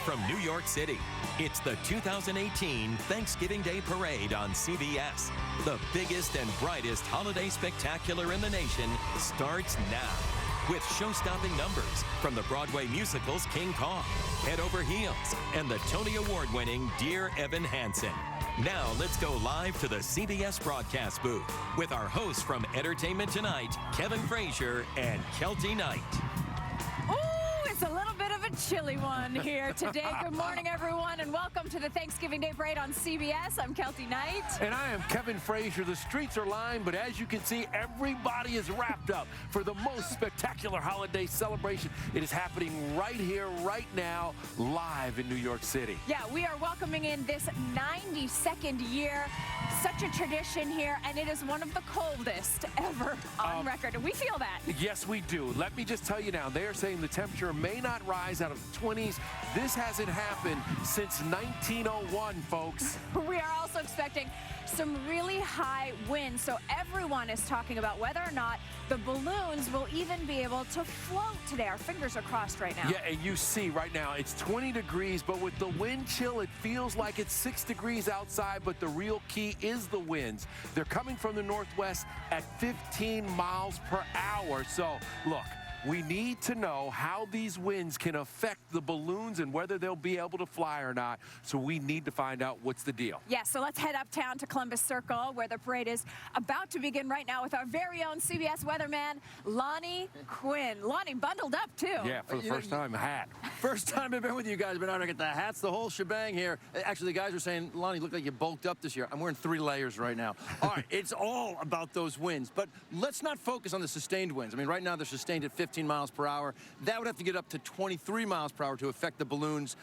from New York City, it's the 2018 Thanksgiving Day Parade on CBS. The biggest and brightest holiday spectacular in the nation starts now. With show-stopping numbers from the Broadway musicals King Kong, Head Over Heels, and the Tony Award-winning Dear Evan Hansen. Now let's go live to the CBS broadcast booth with our hosts from Entertainment Tonight, Kevin Frazier and Kelty Knight. It's a little bit of a chilly one here today. Good morning, everyone, and welcome to the Thanksgiving Day Parade on CBS. I'm Kelty Knight. And I am Kevin Frazier. The streets are lined, but as you can see, everybody is wrapped up for the most spectacular holiday celebration. It is happening right here, right now, live in New York City. Yeah, we are welcoming in this 92nd year. Such a tradition here, and it is one of the coldest ever on record. And we feel that. Yes, we do. Let me just tell you now, they are saying the temperature may not rise out of the 20s. This hasn't happened since 1901, folks. We are also expecting some really high winds, so everyone is talking about whether or not the balloons will even be able to float today. Our fingers are crossed right now. Yeah, and you see right now it's 20 degrees, but with the wind chill, it feels like it's 6 degrees outside, but the real key is the winds. They're coming from the northwest at 15 miles per hour. So, look, we need to know how these winds can affect the balloons and whether they'll be able to fly or not. So we need to find out what's the deal. Yeah, so let's head uptown to Columbus Circle, where the parade is about to begin right now with our very own CBS weatherman, Lonnie Quinn. Lonnie, bundled up, too. Yeah, for the first time, a hat. First time I've been with you guys. Been out to get the hats, the whole shebang here. Actually, the guys were saying, Lonnie, you look like you bulked up this year. I'm wearing 3 layers right now. All right, it's all about those winds. But let's not focus on the sustained winds. I mean, right now they're sustained at 15 miles per hour. That would have to get up to 23 miles per hour to affect the balloons.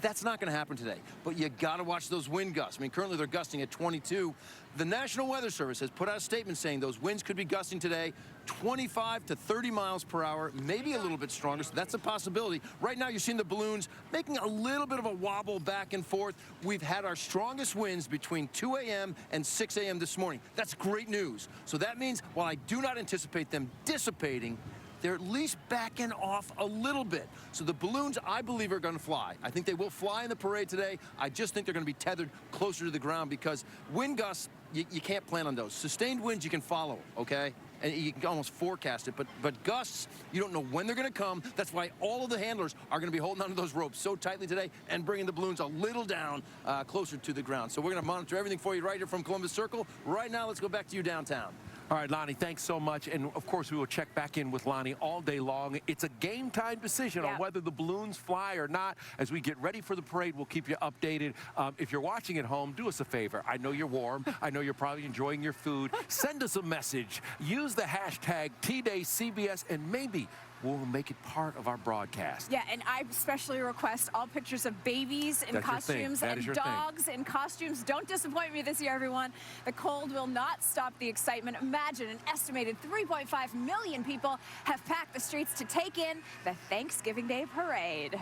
That's not going to happen today. But you got to watch those wind gusts. I mean, currently they're gusting at 22. The National Weather Service has put out a statement saying those winds could be gusting today 25 to 30 miles per hour, maybe a little bit stronger, so that's a possibility. Right now, you're seeing the balloons making a little bit of a wobble back and forth. We've had our strongest winds between 2 a.m. and 6 a.m. this morning. That's great news. So that means, while I do not anticipate them dissipating, they're at least backing off a little bit. So the balloons, I believe, are going to fly. I think they will fly in the parade today. I just think they're going to be tethered closer to the ground because wind gusts, you can't plan on those. Sustained winds, you can follow, okay? And you can almost forecast it. But gusts, you don't know when they're going to come. That's why all of the handlers are going to be holding onto those ropes so tightly today and bringing the balloons a little down closer to the ground. So we're going to monitor everything for you right here from Columbus Circle. Right now, let's go back to you downtown. All right, Lonnie, thanks so much. And, of course, we will check back in with Lonnie all day long. It's a game-time decision on whether the balloons fly or not. As we get ready for the parade, we'll keep you updated. If you're watching at home, do us a favor. I know you're warm. I know you're probably enjoying your food. Send us a message. Use the hashtag TDayCBS, and maybe we'll make it part of our broadcast. Yeah, and I especially request all pictures of babies in costumes and dogs in costumes. Don't disappoint me this year, everyone. The cold will not stop the excitement. Imagine an estimated 3.5 million people have packed the streets to take in the Thanksgiving Day Parade.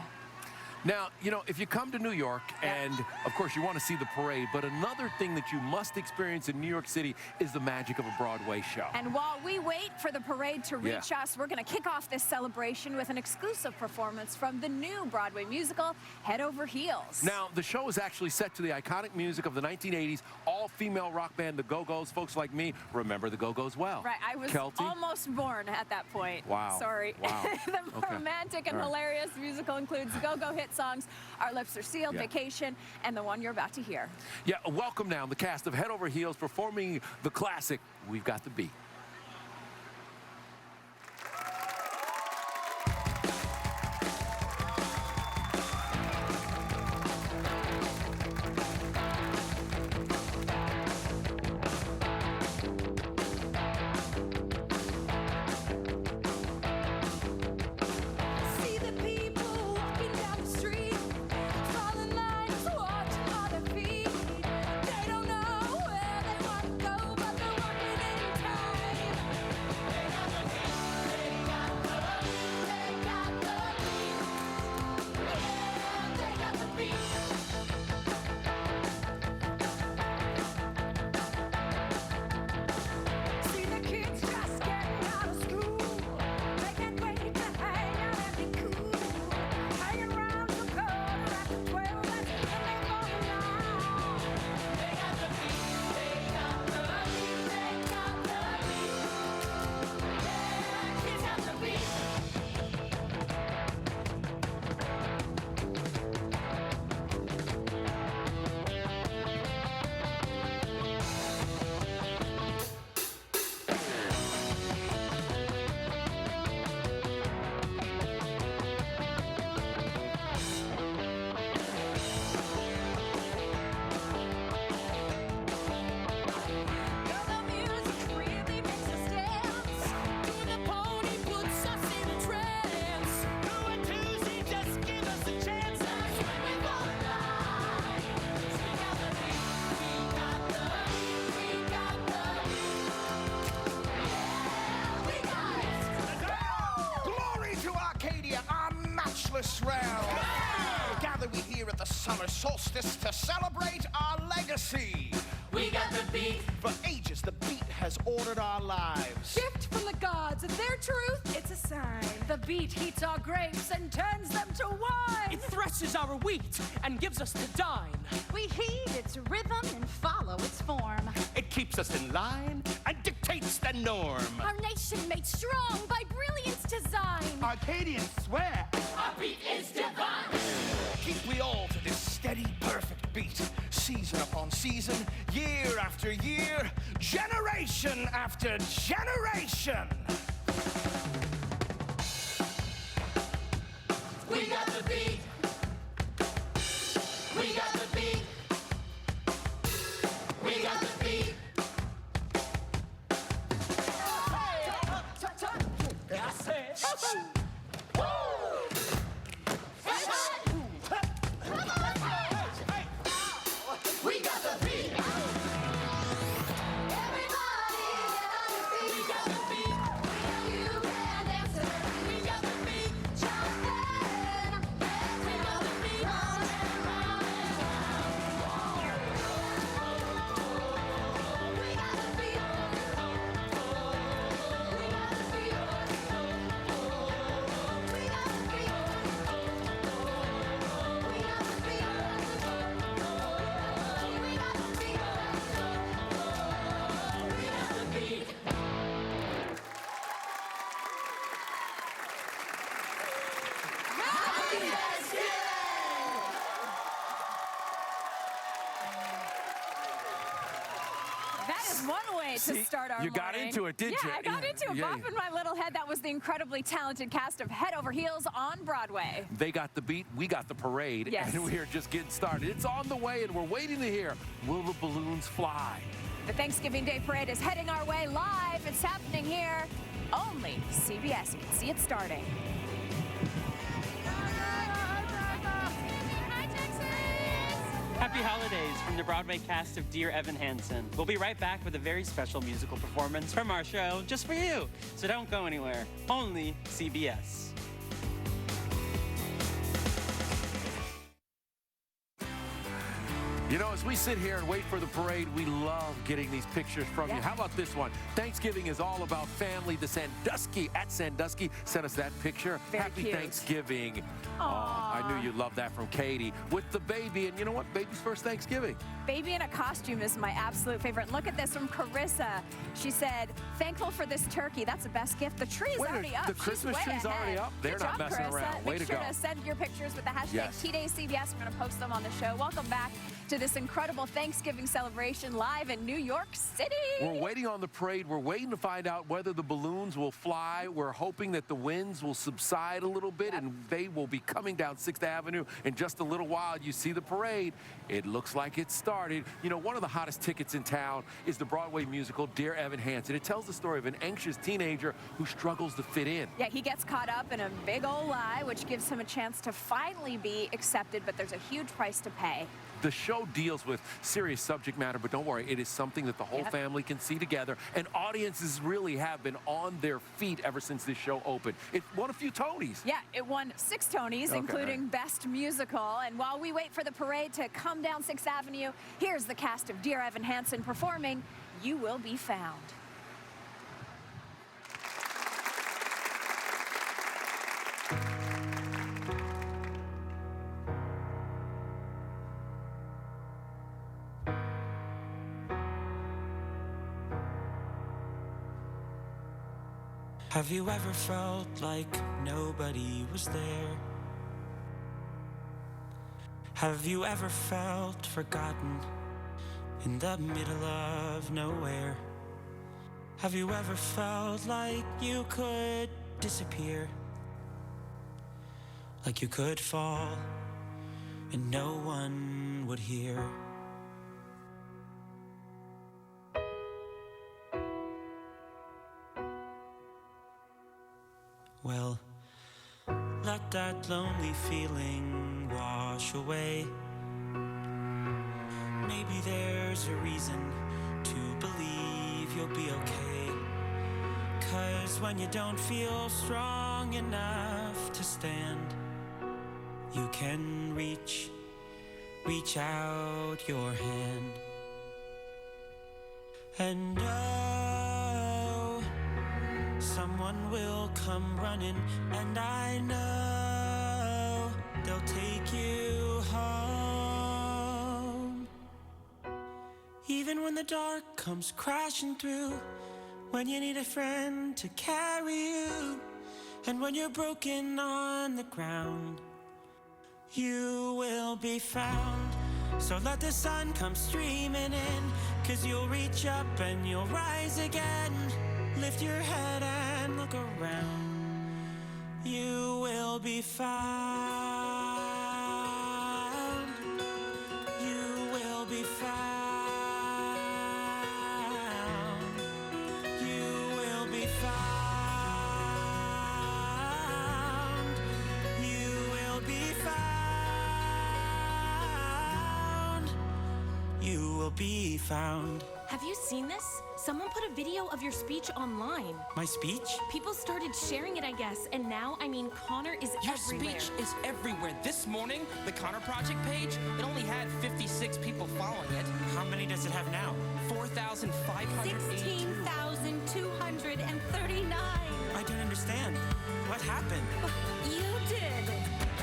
Now, you know, if you come to New York, and, of course, you want to see the parade, but another thing that you must experience in New York City is the magic of a Broadway show. And while we wait for the parade to reach us, we're going to kick off this celebration with an exclusive performance from the new Broadway musical, Head Over Heels. Now, the show is actually set to the iconic music of the 1980s, all-female rock band, the Go-Go's. Folks like me remember the Go-Go's well. Right, I was almost born at that point. Wow. Sorry. Wow. The romantic and hilarious musical includes Go-Go hit songs, Our Lips Are Sealed, Vacation, and the one you're about to hear. Yeah, welcome now the cast of Head Over Heels performing the classic, We've Got the Beat. this realm. Gather we here at the summer solstice to celebrate our legacy. We got the beat. For ages, the beat has ordered our lives. Gift from the gods of their truth, it's a sign. The beat heats our grapes and turns them to wine. It threshes our wheat and gives us to dine. We heed its rhythm and follow its form. It keeps us in line and dictates the norm. Our nation made strong by brilliance design. Arcadians swear. Our beat is divine. Keep we all to this steady, perfect beat. Season upon season, year after year, generation after generation. We got the beat. We got the beat. We got the beat. We got the beat. Everybody get on your feet. We got the beat. You can dance it. We got the beat. Jump in. We got the beat. Round and round and round. We got the beat. We got the beat. We got the beat. We got the beat. That is one way to See, start our you got morning. into it, didn't you? Yeah, I got Yeah, into it. yeah. Bopping my little head. That was the incredibly talented cast of Head Over Heels on Broadway. They got the beat, we got the parade, Yes. and we are just getting started. It's on the way, and we're waiting to hear, will the balloons fly? The Thanksgiving Day Parade is heading our way live. It's happening here. Only CBS. You can see it starting. Happy holidays from the Broadway cast of Dear Evan Hansen. We'll be right back with a very special musical performance from our show just for you. So don't go anywhere. Only CBS. You know, as we sit here and wait for the parade, we love getting these pictures from you. How about this one? Thanksgiving is all about family. The Sandusky at Sandusky sent us that picture. Very Happy cute. Thanksgiving. Oh, I knew you'd love that from Katie. With the baby, and you know what? Baby's first Thanksgiving. Baby in a costume is my absolute favorite. Look at this from Carissa. She said, thankful for this turkey. That's the best gift. The tree is Wait, already up. the She's Christmas way tree's already ahead. up? They're Good not job, messing Carissa. around. Way Make to sure go. to send your pictures with the hashtag Yes. TDayCBS. We're going to post them on the show. Welcome back to this incredible Thanksgiving celebration live in New York City. We're waiting on the parade. We're waiting to find out whether the balloons will fly. We're hoping that the winds will subside a little bit and they will be coming down 6th Avenue in just a little while. You see the parade. It looks like it started. You know, one of the hottest tickets in town is the Broadway musical Dear Evan Hansen. It tells the story of an anxious teenager who struggles to fit in. Yeah, he gets caught up in a big old lie, which gives him a chance to finally be accepted, but there's a huge price to pay. The show deals with serious subject matter, but don't worry, it is something that the whole family can see together, and audiences really have been on their feet ever since this show opened. It won a few Tonys. Yeah, it won 6 Tonys, including Best Musical. And while we wait for the parade to come down 6th Avenue, here's the cast of Dear Evan Hansen performing You Will Be Found. Have you ever felt like nobody was there? Have you ever felt forgotten in the middle of nowhere? Have you ever felt like you could disappear? Like you could fall and no one would hear? Well, let that lonely feeling wash away. Maybe there's a reason to believe you'll be okay. 'Cause when you don't feel strong enough to stand, you can reach out your hand. And oh, someone will come running, and I know they'll take you home. Even when the dark comes crashing through, when you need a friend to carry you, and when you're broken on the ground, you will be found. So let the sun come streaming in, 'cause you'll reach up and you'll rise again. Lift your head and look around. You will be found. You will be found. You will be found. You will be found. You will be found. Have you seen this? Someone put a video of your speech online. My speech? People started sharing it, I guess, and now, I mean, Connor is Your everywhere. speech is everywhere. This morning, the Connor Project page, it only had 56 people following it. How many does it have now? 4,582. 16,239. I don't understand. What happened? You did.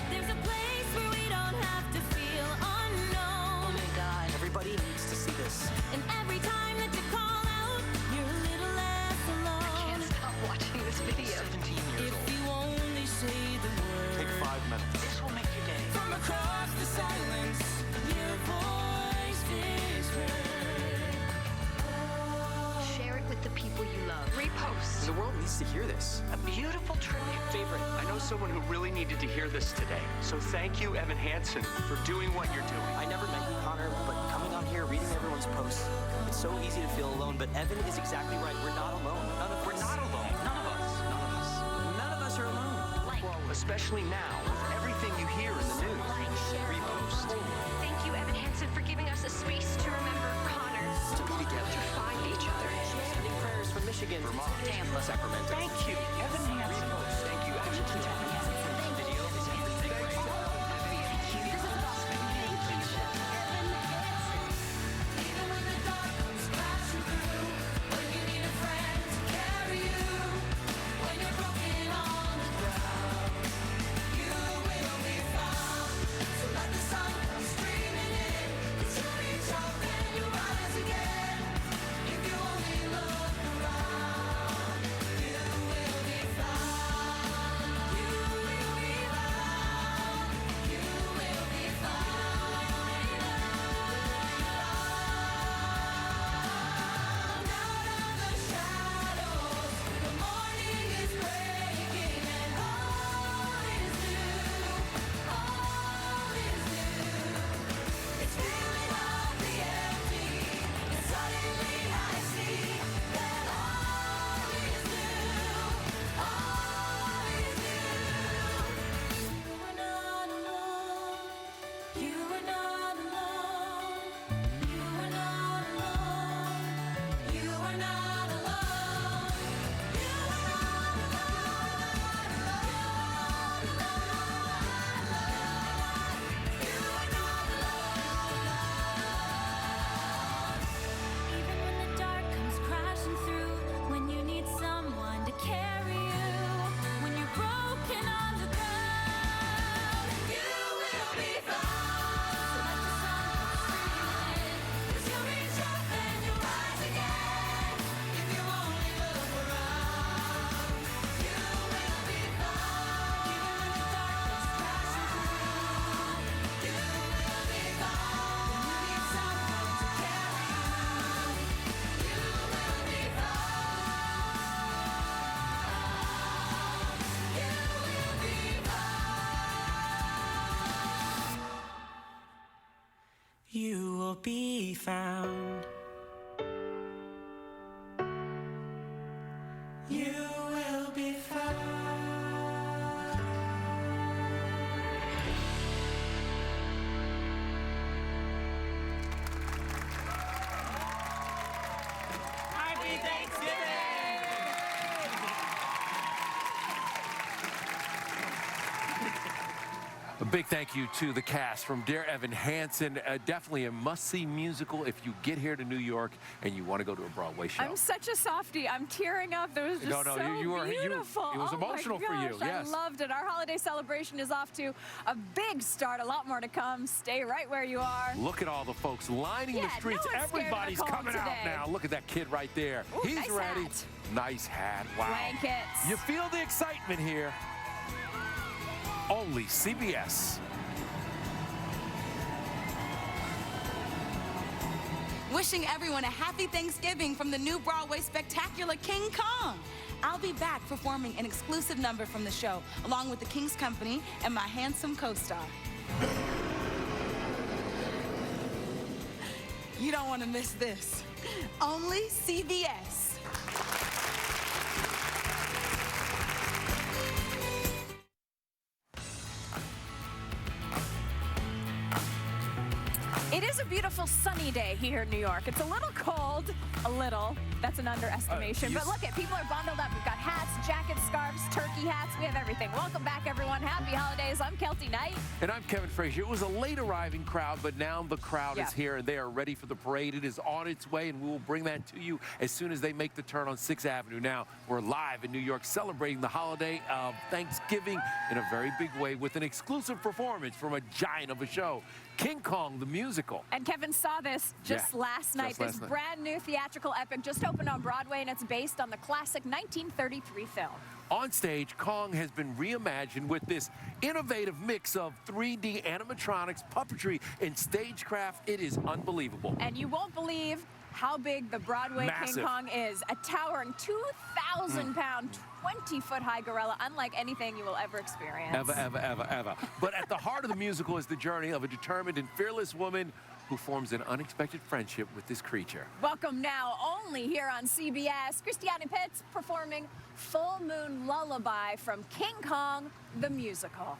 There's a place where we don't have to feel unknown. Oh my God, everybody needs to see this. And every time that you call out, you're a little less alone. I can't stop watching this video. 17 years If old. you only say the word. Take 5 minutes. This will make your day. From across the silence, your voice is heard. Share it with the people you love. Repost. The world needs to hear this. A beautiful tribute. Favorite, I know someone who really needed to hear this today. So thank you, Evan Hansen, for doing what you're doing. I never met you, Connor, but coming on here, reading everyone's posts, it's so easy to feel alone, but Evan is exactly right. We're not alone. We're not alone. None of us. None of us. None of us are alone. Well, especially now, with everything you hear in the news. Repost. Thank you, Evan Hansen, for giving us a space to remember Connor. To be together. To find each other. Sending prayers from Michigan, Vermont, Tampa, Sacramento. Thank you, Evan Hansen. Thank you, Ashton. Video is everything right now. Even when the dark comes crashing through, when you need a friend to carry you, when you're broken on the ground, you will be found. So let the sun come streaming in, 'cause you reach up and you rise again. If you only look around, you will be found. You will be found. You will be found. Out of the shadows, the morning is breaking, and all is new. All is new. It's filling up the empty, and suddenly I see that all is new. All is new. You are not alone. You are not alone. You are not alone. You are not alone. You are Even when the dark comes crashing through, when you need someone to carry you, when you're broken on the ground, you will be found. So let the sun come streaming in, 'cause you reach up and you rise again. If you only look around, you will be found. Even when the dark comes crashing through, you will be found. When you need someone to carry you, you will be found. You will be found. You will be found. You will be found. Happy Thanksgiving! A big thank you to the cast from Dear Evan Hansen. Definitely a must-see musical if you get here to New York and you want to go to a Broadway show. I'm such a softie. I'm tearing up. That was just so beautiful. It was emotional for you. Yes. I loved it. Our holiday celebration is off to a big start. A lot more to come. Stay right where you are. Look at all the folks lining the streets. No one's Everybody's coming today. out now. Look at that kid right there. Ooh, He's nice ready. Hat. Nice hat. Wow. Blankets. You feel the excitement here. Only CBS. Wishing everyone a happy Thanksgiving from the new Broadway spectacular King Kong. I'll be back performing an exclusive number from the show, along with the King's Company and my handsome co-star. You don't want to miss this. Only CBS. It is a beautiful sunny day here in New York. It's a little cold, a little. That's an underestimation. But look at, people are bundled up. We've got hats, jackets, scarves, turkey hats. We have everything. Welcome back, everyone. Happy holidays. I'm Kelty Knight. And I'm Kevin Frazier. It was a late arriving crowd, but now the crowd is here and they are ready for the parade. It is on its way, and we will bring that to you as soon as they make the turn on 6th Avenue. Now, we're live in New York celebrating the holiday of Thanksgiving in a very big way with an exclusive performance from a giant of a show, King Kong, the musical. And Kevin saw this just last night. This brand new theatrical epic just opened on Broadway, and it's based on the classic 1933 film. On stage, Kong has been reimagined with this innovative mix of 3D animatronics, puppetry, and stagecraft. It is unbelievable. And you won't believe how big the Broadway King Kong is. A towering 2,000-pound, 20-foot-high gorilla, unlike anything you will ever experience. Ever. But at the heart of the musical is the journey of a determined and fearless woman who forms an unexpected friendship with this creature. Welcome now, only here on CBS, Christiane Pitts performing Full Moon Lullaby from King Kong, the musical.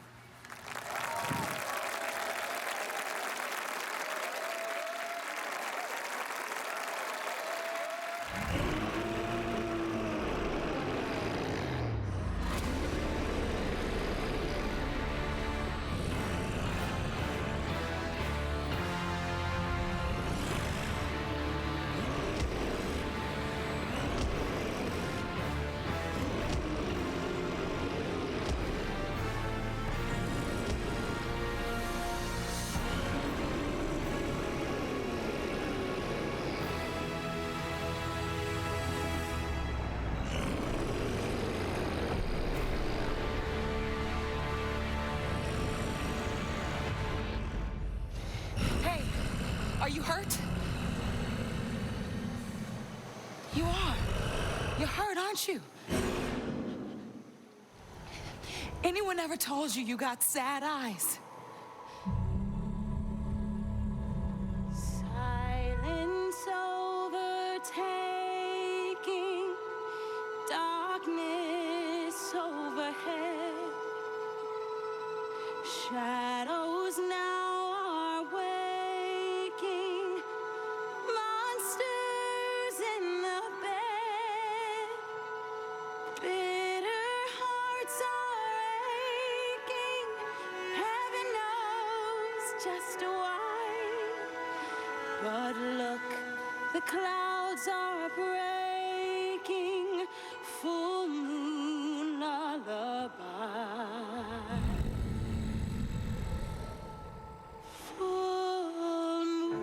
Are you hurt? You are. You're hurt, aren't you? Anyone ever told you you got sad eyes? Silence overtaking, darkness overhead, shadows now. But look, the clouds are breaking, full moon lullaby. Full moon,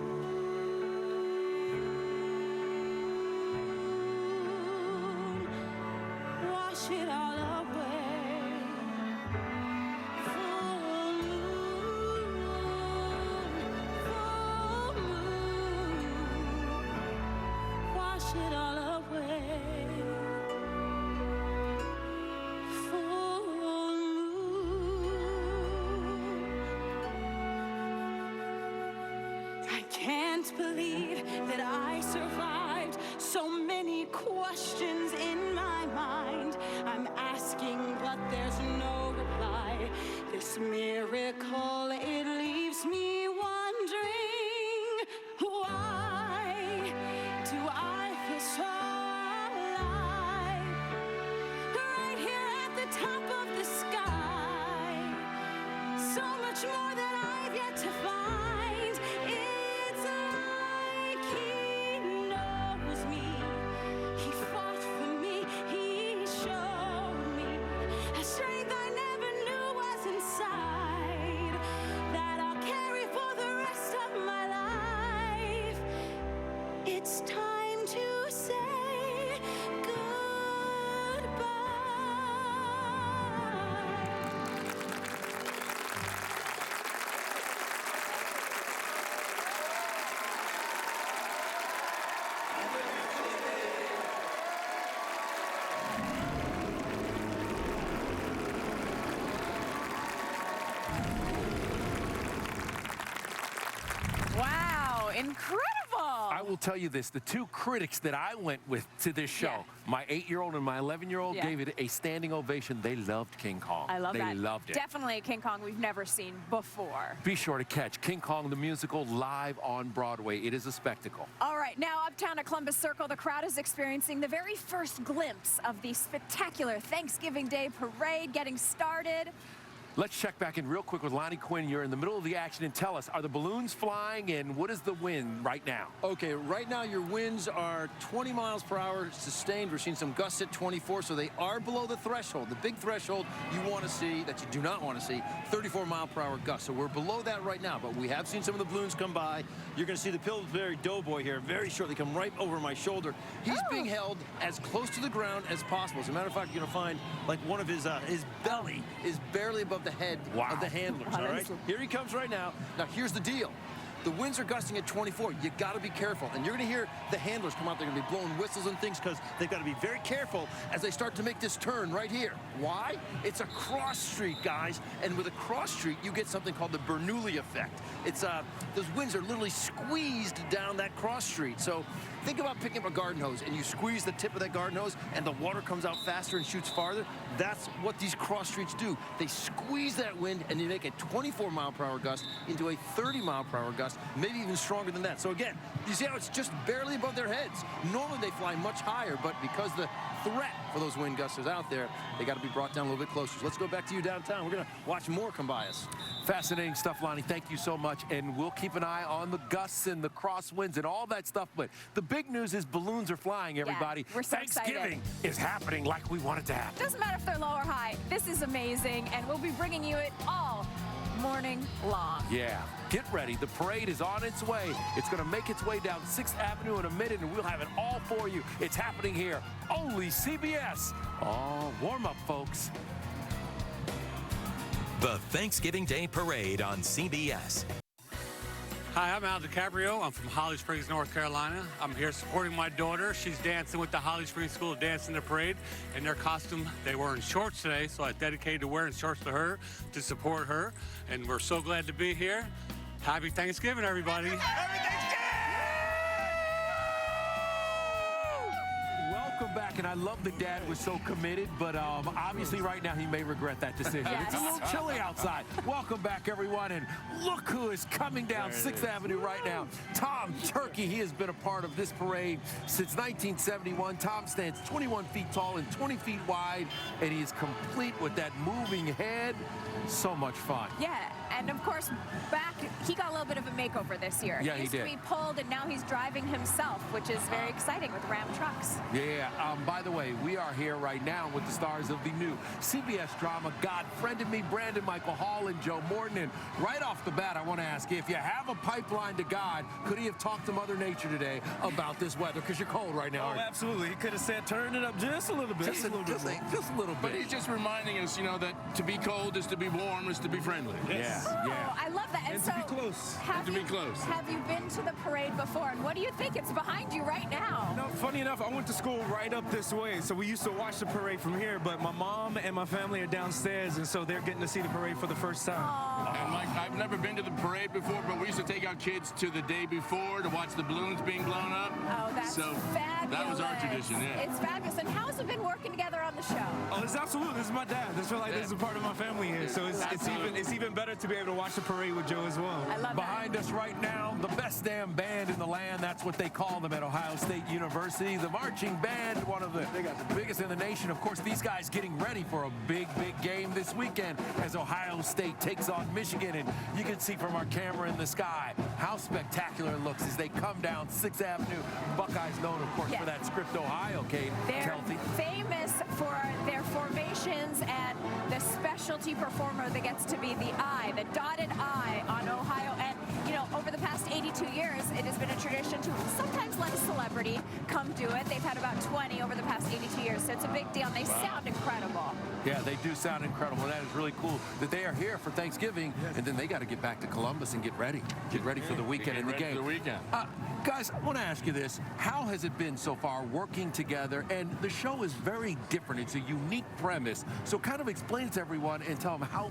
wash it all away. Full moon, wash it all away. Full moon. I can't believe that I survived. So many questions in my mind. I'm asking, but there's no reply. This miracle, it leaves me wondering, why do I feel so alive? Right here at the top of the sky, so much incredible. I will tell you this, the two critics that I went with to this show, my 8-year-old and my 11-year-old, gave it a standing ovation. They loved King Kong. I love that. They loved it. Definitely a King Kong we've never seen before. Be sure to catch King Kong the Musical live on Broadway. It is a spectacle. All right, now uptown at Columbus Circle, the crowd is experiencing the very first glimpse of the spectacular Thanksgiving Day Parade getting started. Let's check back in real quick with Lonnie Quinn. You're in the middle of the action, and tell us, are the balloons flying, and what is the wind right now? Okay, right now your winds are 20 miles per hour sustained. We're seeing some gusts at 24, so they are below the threshold. The big threshold you want to see, that you do not want to see, 34 mile per hour gusts. So we're below that right now, but we have seen some of the balloons come by. You're going to see the Pillsbury Doughboy here very shortly come right over my shoulder. He's being held as close to the ground as possible. As a matter of fact, you're going to find like one of his belly is barely above the head of the handlers, all right? Here he comes right now. Now, here's the deal. The winds are gusting at 24. You got to be careful. And you're going to hear the handlers come out. They're going to be blowing whistles and things because they've got to be very careful as they start to make this turn right here. Why? It's a cross street, guys. And with a cross street, you get something called the Bernoulli effect. It's those winds are literally squeezed down that cross street. So think about picking up a garden hose and you squeeze the tip of that garden hose and the water comes out faster and shoots farther. That's what these cross streets do. They squeeze that wind and they make a 24 mile per hour gust into a 30 mile per hour gust, maybe even stronger than that. So again, you see how it's just barely above their heads. Normally they fly much higher, but because the threat for those wind gusts is out there, they got to be brought down a little bit closer. So let's go back to you downtown. We're going to watch more come by us. Fascinating stuff, Lonnie. Thank you so much. And we'll keep an eye on the gusts and the crosswinds and all that stuff. But the big news is balloons are flying, everybody. We're so Thanksgiving excited. is happening like we want it to happen. Doesn't matter if they're low or high. This is amazing, and we'll be bringing you it all morning long. Yeah. Get ready. The parade is on its way. It's going to make its way down 6th Avenue in a minute, and we'll have it all for you. It's happening here. Only CBS. Oh, warm up, folks. The Thanksgiving Day Parade on CBS. Hi, I'm Al DiCaprio. I'm from Holly Springs, North Carolina. I'm here supporting my daughter. She's dancing with the Holly Springs School of Dance in the parade. In their costume, they were in shorts today, so I dedicated to wearing shorts to her to support her. And we're so glad to be here. Happy Thanksgiving, everybody. Welcome back, and I love the dad was so committed, but obviously right now he may regret that decision. Yes. It's a little chilly outside. Welcome back, everyone, and look who is coming down 6th Avenue right now. Tom Turkey, he has been a part of this parade since 1971. Tom stands 21 feet tall and 20 feet wide, and he is complete with that moving head. So much fun. Yeah, and of course, he got a little bit of a makeover this year. Yeah, he used he did. to be pulled, and now he's driving himself, which is very exciting with Ram trucks. Yeah, by the way, we are here right now with the stars of the new CBS drama, God Friended Me, Brandon Michael Hall and Joe Morton. And right off the bat, I want to ask you, if you have a pipeline to God, could he have talked to Mother Nature today about this weather? Because you're cold right now. Oh, absolutely. He could have said, turn it up just a little bit. Just a little bit. But he's just reminding us, you know, that to be cold is to be warm, is to be friendly. Yes. Oh, I love that. And to be close. Have you been to the parade before? And what do you think? It's behind you right now. No, funny enough, I went to school right up this way, so we used to watch the parade from here, but my mom and my family are downstairs, and so they're getting to see the parade for the first time. And Mike, I've never been to the parade before, but we used to take our kids to the day before to watch the balloons being blown up. Oh, that's fabulous. That was our tradition, yeah. It's fabulous. And how has it been working together on the show? Oh, it's absolutely. This is my dad. This is a part of my family here, so it's even better to be able to watch the parade with Joe as well. I love Behind us right now, the best damn band in the land. That's what they call them at Ohio State University. The marching band, one of the biggest in the nation. Of course, these guys getting ready for a big, big game this weekend as Ohio State takes on Michigan. And you can see from our camera in the sky how spectacular it looks as they come down 6th Avenue. Buckeyes known, of course, for that script Ohio, Kate. They're famous for their formations and the specialty performer that gets to be the eye, the dotted eye on Ohio. And, you know, over the past 82 years, it has been a tradition to sometimes let a celebrity come do it. They've had about 20 over the past 82 years, so it's a big deal, and they sound incredible. Yeah, they do sound incredible. That is really cool that they are here for Thanksgiving, and then they got to get back to Columbus and get ready. Get ready for the weekend and the game. Guys, I want to ask you this. How has it been so far working together? And the show is very different. It's a unique premise. So kind of explain it to everyone and tell them how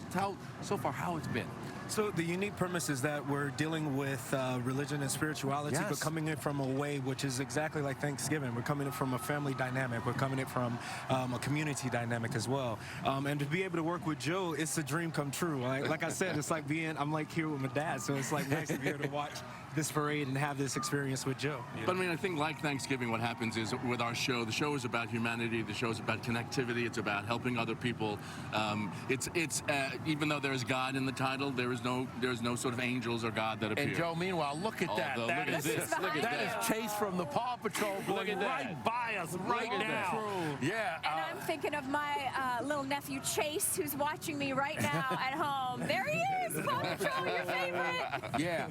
so far how it's been. So the unique premise is that we're dealing with religion and spirituality, Yes. but coming in from a way which is exactly like Thanksgiving. We're coming in from a family dynamic. We're coming in from a community dynamic as well. And to be able to work with Joe, it's a dream come true. Like I said, it's like I'm like here with my dad, so it's like nice to be able to watch this parade and have this experience with Joe. But I mean, I think like Thanksgiving, what happens is with our show, the show is about humanity, the show is about connectivity, it's about helping other people. Even though there's God in the title, there's no sort of angels or God that appear. And Joe, meanwhile, look at that. Although, That look at is, this. look at that is Chase from the Paw Patrol going right by us right now. Yeah. And I'm thinking of my little nephew Chase, who's watching me right now at home. There he is, Paw Patrol, your favorite. Yeah.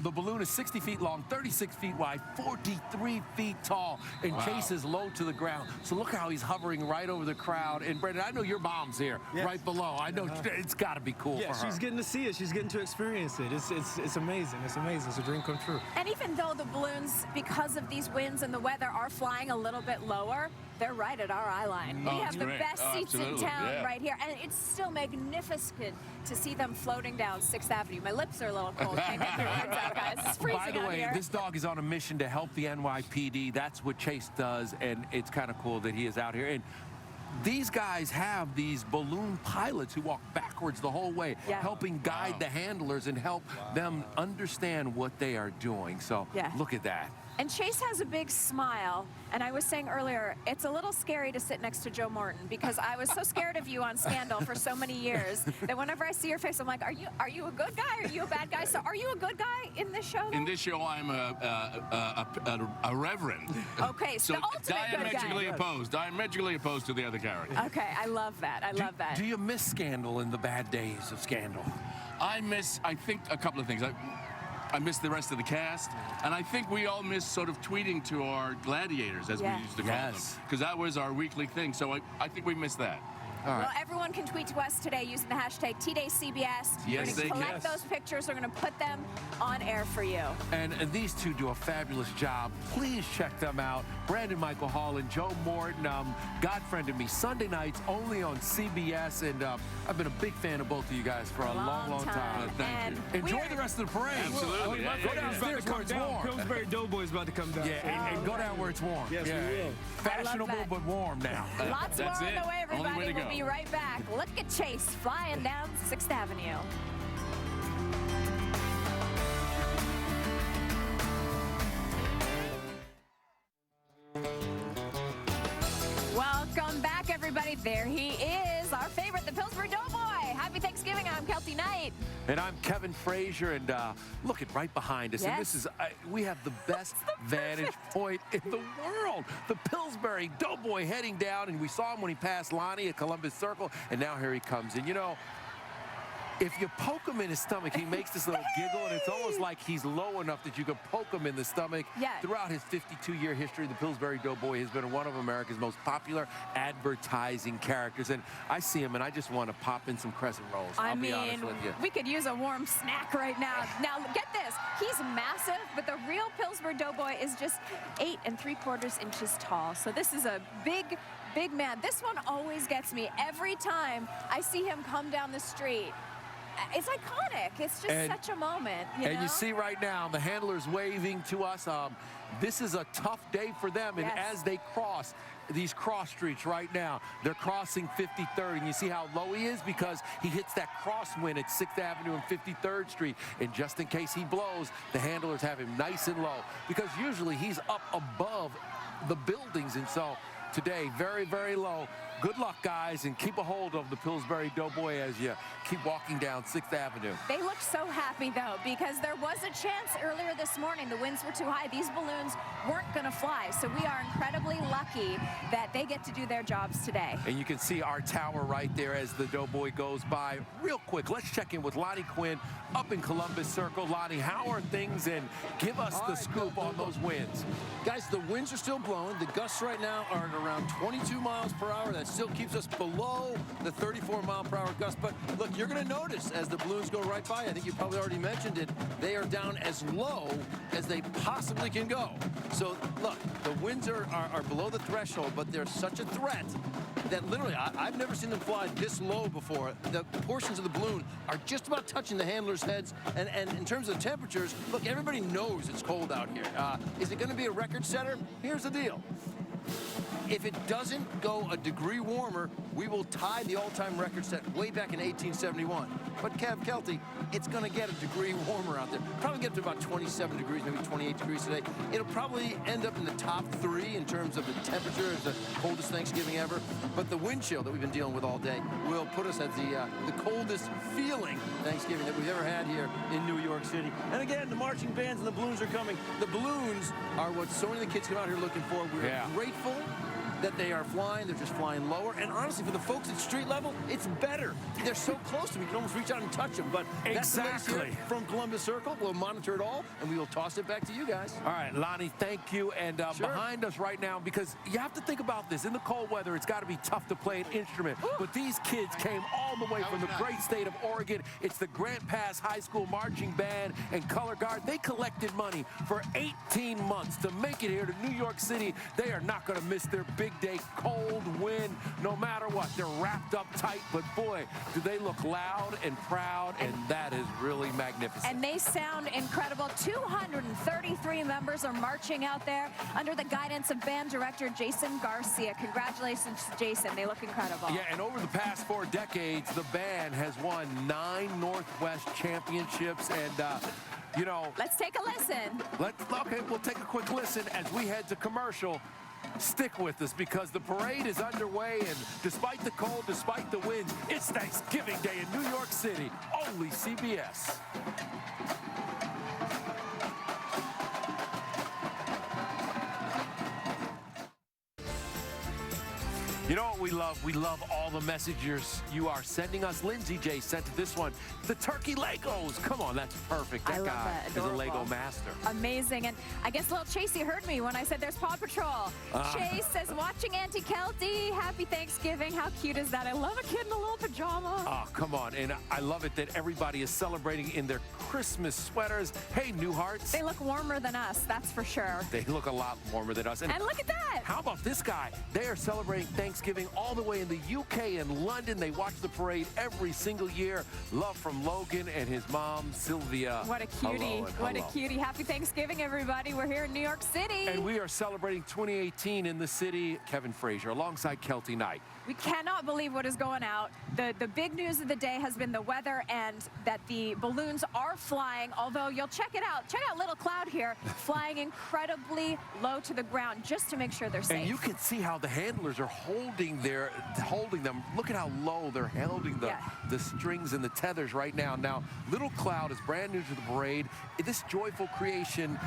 The balloon is 60 feet long, 36 feet wide, 43 feet tall, and Chase is low to the ground. So look how he's hovering right over the crowd. And Brendan, I know your mom's here, right below. I know it's got to be cool for her. She's getting to see it. She's getting to experience it. It's amazing. It's amazing. It's a dream come true. And even though the balloons, because of these winds and the weather, are flying a little bit lower, they're right at our eye line. We have the best seats in town right here. And it's still magnificent to see them floating down 6th Avenue. My lips are a little cold. Can't get their words out, guys. It's freezing By the out way, here. this dog is on a mission to help the NYPD. That's what Chase does, and it's kind of cool that he is out here. And these guys have these balloon pilots who walk backwards the whole way, helping guide the handlers and help them understand what they are doing. So look at that. And Chase has a big smile. And I was saying earlier, it's a little scary to sit next to Joe Morton because I was so scared of you on Scandal for so many years that whenever I see your face, I'm like, are you a good guy? Are you a bad guy? So are you a good guy in this show? In this show, I'm a reverend. Okay, so the ultimate diametrically good guy. diametrically opposed to the other character. Okay, I love that. I love that. Do you miss Scandal in the bad days of Scandal? I think, a couple of things. I miss the rest of the cast, and I think we all miss sort of tweeting to our gladiators, as we used to call them, because that was our weekly thing. So I think we missed that. Well, everyone can tweet to us today using the hashtag TDayCBS. Yes, we're going to collect those pictures. We're going to put them on air for you. And these two do a fabulous job. Please check them out. Brandon Michael Hall and Joe Morton, God-friended me. Sunday nights only on CBS. And I've been a big fan of both of you guys for a long time. Thank you. Enjoy the rest of the parade. Absolutely. Go downstairs where it's warm. Pillsbury Doughboy is about to come down. And go down where it's warm. Yes, we will. Fashionable but warm now. Lots more on the way, everybody. Only way to go. We'll be right back. Look at Chase flying down 6th Avenue. Welcome back, everybody. There he is, our favorite, the Pillsbury Doughboy. Happy Thanksgiving. I'm Kelty Knight. And I'm Kevin Frazier, and look at right behind us. And this is, we have the best vantage point in the world. The Pillsbury Doughboy heading down, and we saw him when he passed Lonnie at Columbus Circle, and now here he comes. And you know, if you poke him in his stomach, he makes this little giggle, and it's almost like he's low enough that you can poke him in the stomach. Throughout his 52-year history, the Pillsbury Doughboy has been one of America's most popular advertising characters. And I see him, and I just want to pop in some crescent rolls. I'll be honest with you. We could use a warm snack right now. Now, get this. He's massive, but the real Pillsbury Doughboy is just 8 3/4 inches tall. So this is a big man. This one always gets me every time I see him come down the street. It's iconic. It's just such a moment. You see right now, the handler's waving to us. This is a tough day for them. And as they cross these cross streets right now, they're crossing 53rd. And you see how low he is because he hits that crosswind at 6th Avenue and 53rd Street. And just in case he blows, the handlers have him nice and low because usually he's up above the buildings. And so today, very, very low. Good luck, guys, and keep a hold of the Pillsbury Doughboy as you keep walking down 6th Avenue. They look so happy, though, because there was a chance earlier this morning. The winds were too high. These balloons weren't going to fly, so we are incredibly lucky that they get to do their jobs today. And you can see our tower right there as the Doughboy goes by. Real quick, let's check in with Lonnie Quinn up in Columbus Circle. Lonnie, how are things? And give us the scoop on those winds. Guys, the winds are still blowing. The gusts right now are at around 22 miles per hour. That still keeps us below the 34-mile-per-hour gust. But look, you're going to notice as the balloons go right by, I think you probably already mentioned it, they are down as low as they possibly can go. So look, the winds are below the threshold, but they're such a threat that literally, I've never seen them fly this low before. The portions of the balloon are just about touching the handlers' heads. And in terms of the temperatures, look, everybody knows it's cold out here. Is it going to be a record setter? Here's the deal. If it doesn't go a degree warmer, we will tie the all-time record set way back in 1871. But Kev Kelty, it's going to get a degree warmer out there. Probably get to about 27 degrees, maybe 28 degrees today. It'll probably end up in the top 3 in terms of the temperature. It's the coldest Thanksgiving ever. But the wind chill that we've been dealing with all day will put us at the coldest feeling Thanksgiving that we've ever had here in New York City. And again, the marching bands and the balloons are coming. The balloons are what so many of the kids come out here looking for. We're grateful that they are flying. They're just flying lower. And honestly, for the folks at street level, it's better. They're so close to me, you can almost reach out and touch them. But that's the latest here from Columbus Circle. We'll monitor it all, and we will toss it back to you guys. All right, Lonnie, thank you. And behind us right now, because you have to think about this. In the cold weather, it's got to be tough to play an instrument. But these kids came all the way from the great state of Oregon. It's the Grant Pass High School Marching Band and Color Guard. They collected money for 18 months to make it here to New York City. They are not going to miss their big day. Cold wind, no matter what. They're wrapped up tight, but boy, do they look loud and proud, and that is really magnificent. And they sound incredible. 233 members are marching out there under the guidance of band director Jason Garcia. Congratulations, Jason. They look incredible. Yeah, and over the past 4 decades, the band has won 9 Northwest championships, and you know, let's take a listen. Okay, we'll take a quick listen as we head to commercial. Stick with us because the parade is underway, and despite the cold, despite the winds, it's Thanksgiving Day in New York City. Only CBS. You know what we love? We love all the messages you are sending us. Lindsay J sent this one. The turkey Legos. Come on, that's perfect. That guy is a Lego master. Amazing. And I guess little Chasey heard me when I said there's Paw Patrol. Chase says, watching Auntie Kelty. Happy Thanksgiving. How cute is that? I love a kid in a little pajama. Oh, come on. And I love it that everybody is celebrating in their Christmas sweaters. Hey, Newharts. They look warmer than us, that's for sure. They look a lot warmer than us. And look at that. How about this guy? They are celebrating Thanksgiving all the way in the UK and London. They watch the parade every single year. Love from Logan and his mom, Sylvia. What a cutie. What a cutie. Happy Thanksgiving, everybody. We're here in New York City. And we are celebrating 2018 in the city. Kevin Frazier alongside Kelty Knight. We cannot believe what is going out. The big news of the day has been the weather and that the balloons are flying, although you'll check it out. Check out Little Cloud here, flying incredibly low to the ground just to make sure they're safe. And you can see how the handlers are holding them. Look at how low they're holding the strings and the tethers right now. Now, Little Cloud is brand new to the parade. This joyful creation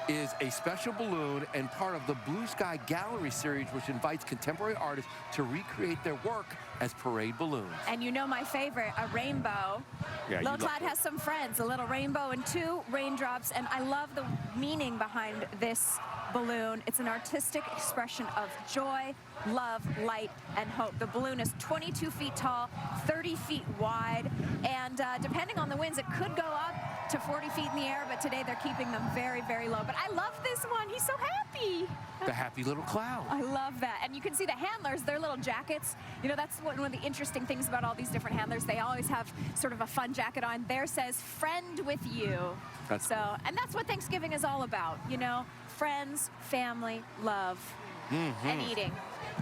is a special balloon and part of the Blue Sky Gallery series, which invites contemporary artists to recreate their work as parade balloons. And you know my favorite, a rainbow. Yeah, Little Cloud has some friends, a little rainbow and 2 raindrops, and I love the meaning behind this balloon. It's an artistic expression of joy, love, light, and hope. The balloon is 22 feet tall, 30 feet wide, and depending on the winds, it could go up to 40 feet in the air, but today they're keeping them very, very low. But I love this one. He's so happy. The happy little cloud. I love that. And you can see the handlers, their little jackets. You know, that's one of the interesting things about all these different handlers. They always have sort of a fun jacket on. Theirs says, friend with you. And that's what Thanksgiving is all about, you know, friends, family, love, and eating.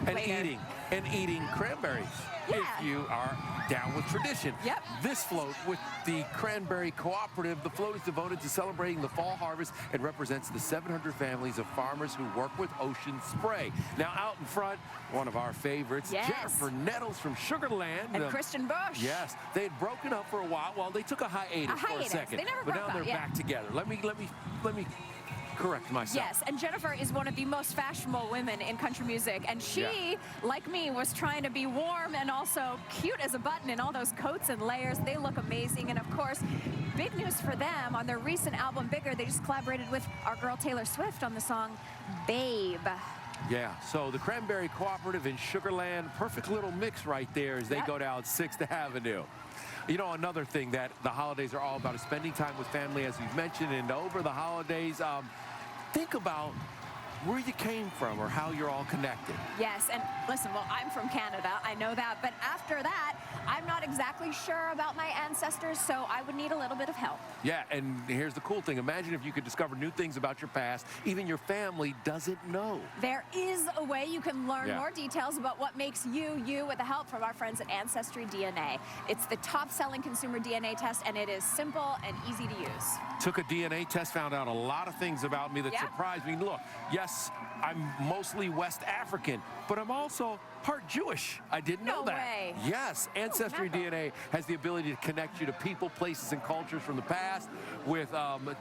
And eating cranberries. Yeah. If you are down with tradition. Yep. This float with the Cranberry Cooperative, the float is devoted to celebrating the fall harvest and represents the 700 families of farmers who work with Ocean Spray. Now out in front, one of our favorites, Jennifer Nettles from Sugarland. And Christian Bush. Yes, they had broken up for a while. Well, they took a hiatus for a second. They never but broke now they're back together. Let me correct myself. Yes, and Jennifer is one of the most fashionable women in country music, and she, like me, was trying to be warm and also cute as a button in all those coats and layers. They look amazing, and of course, big news for them on their recent album, Bigger. They just collaborated with our girl Taylor Swift on the song Babe. Yeah, so the Cranberry Cooperative in Sugarland, perfect little mix right there as they go down 6th Avenue. You know, another thing that the holidays are all about is spending time with family, as we've mentioned, and over the holidays, think about where you came from or how you're all connected. Yes, and listen, well, I'm from Canada, I know that, but after that, I'm not exactly sure about my ancestors, so I would need a little bit of help. Yeah, and here's the cool thing. Imagine if you could discover new things about your past, even your family doesn't know. There is a way you can learn more details about what makes you, you, with the help from our friends at Ancestry DNA. It's the top-selling consumer DNA test, and it is simple and easy to use. Took a DNA test, found out a lot of things about me that surprised me. Look, yes, I'm mostly West African, but I'm also part Jewish. I didn't know that. No way. Yes, Ancestry DNA has the ability to connect you to people, places, and cultures from the past with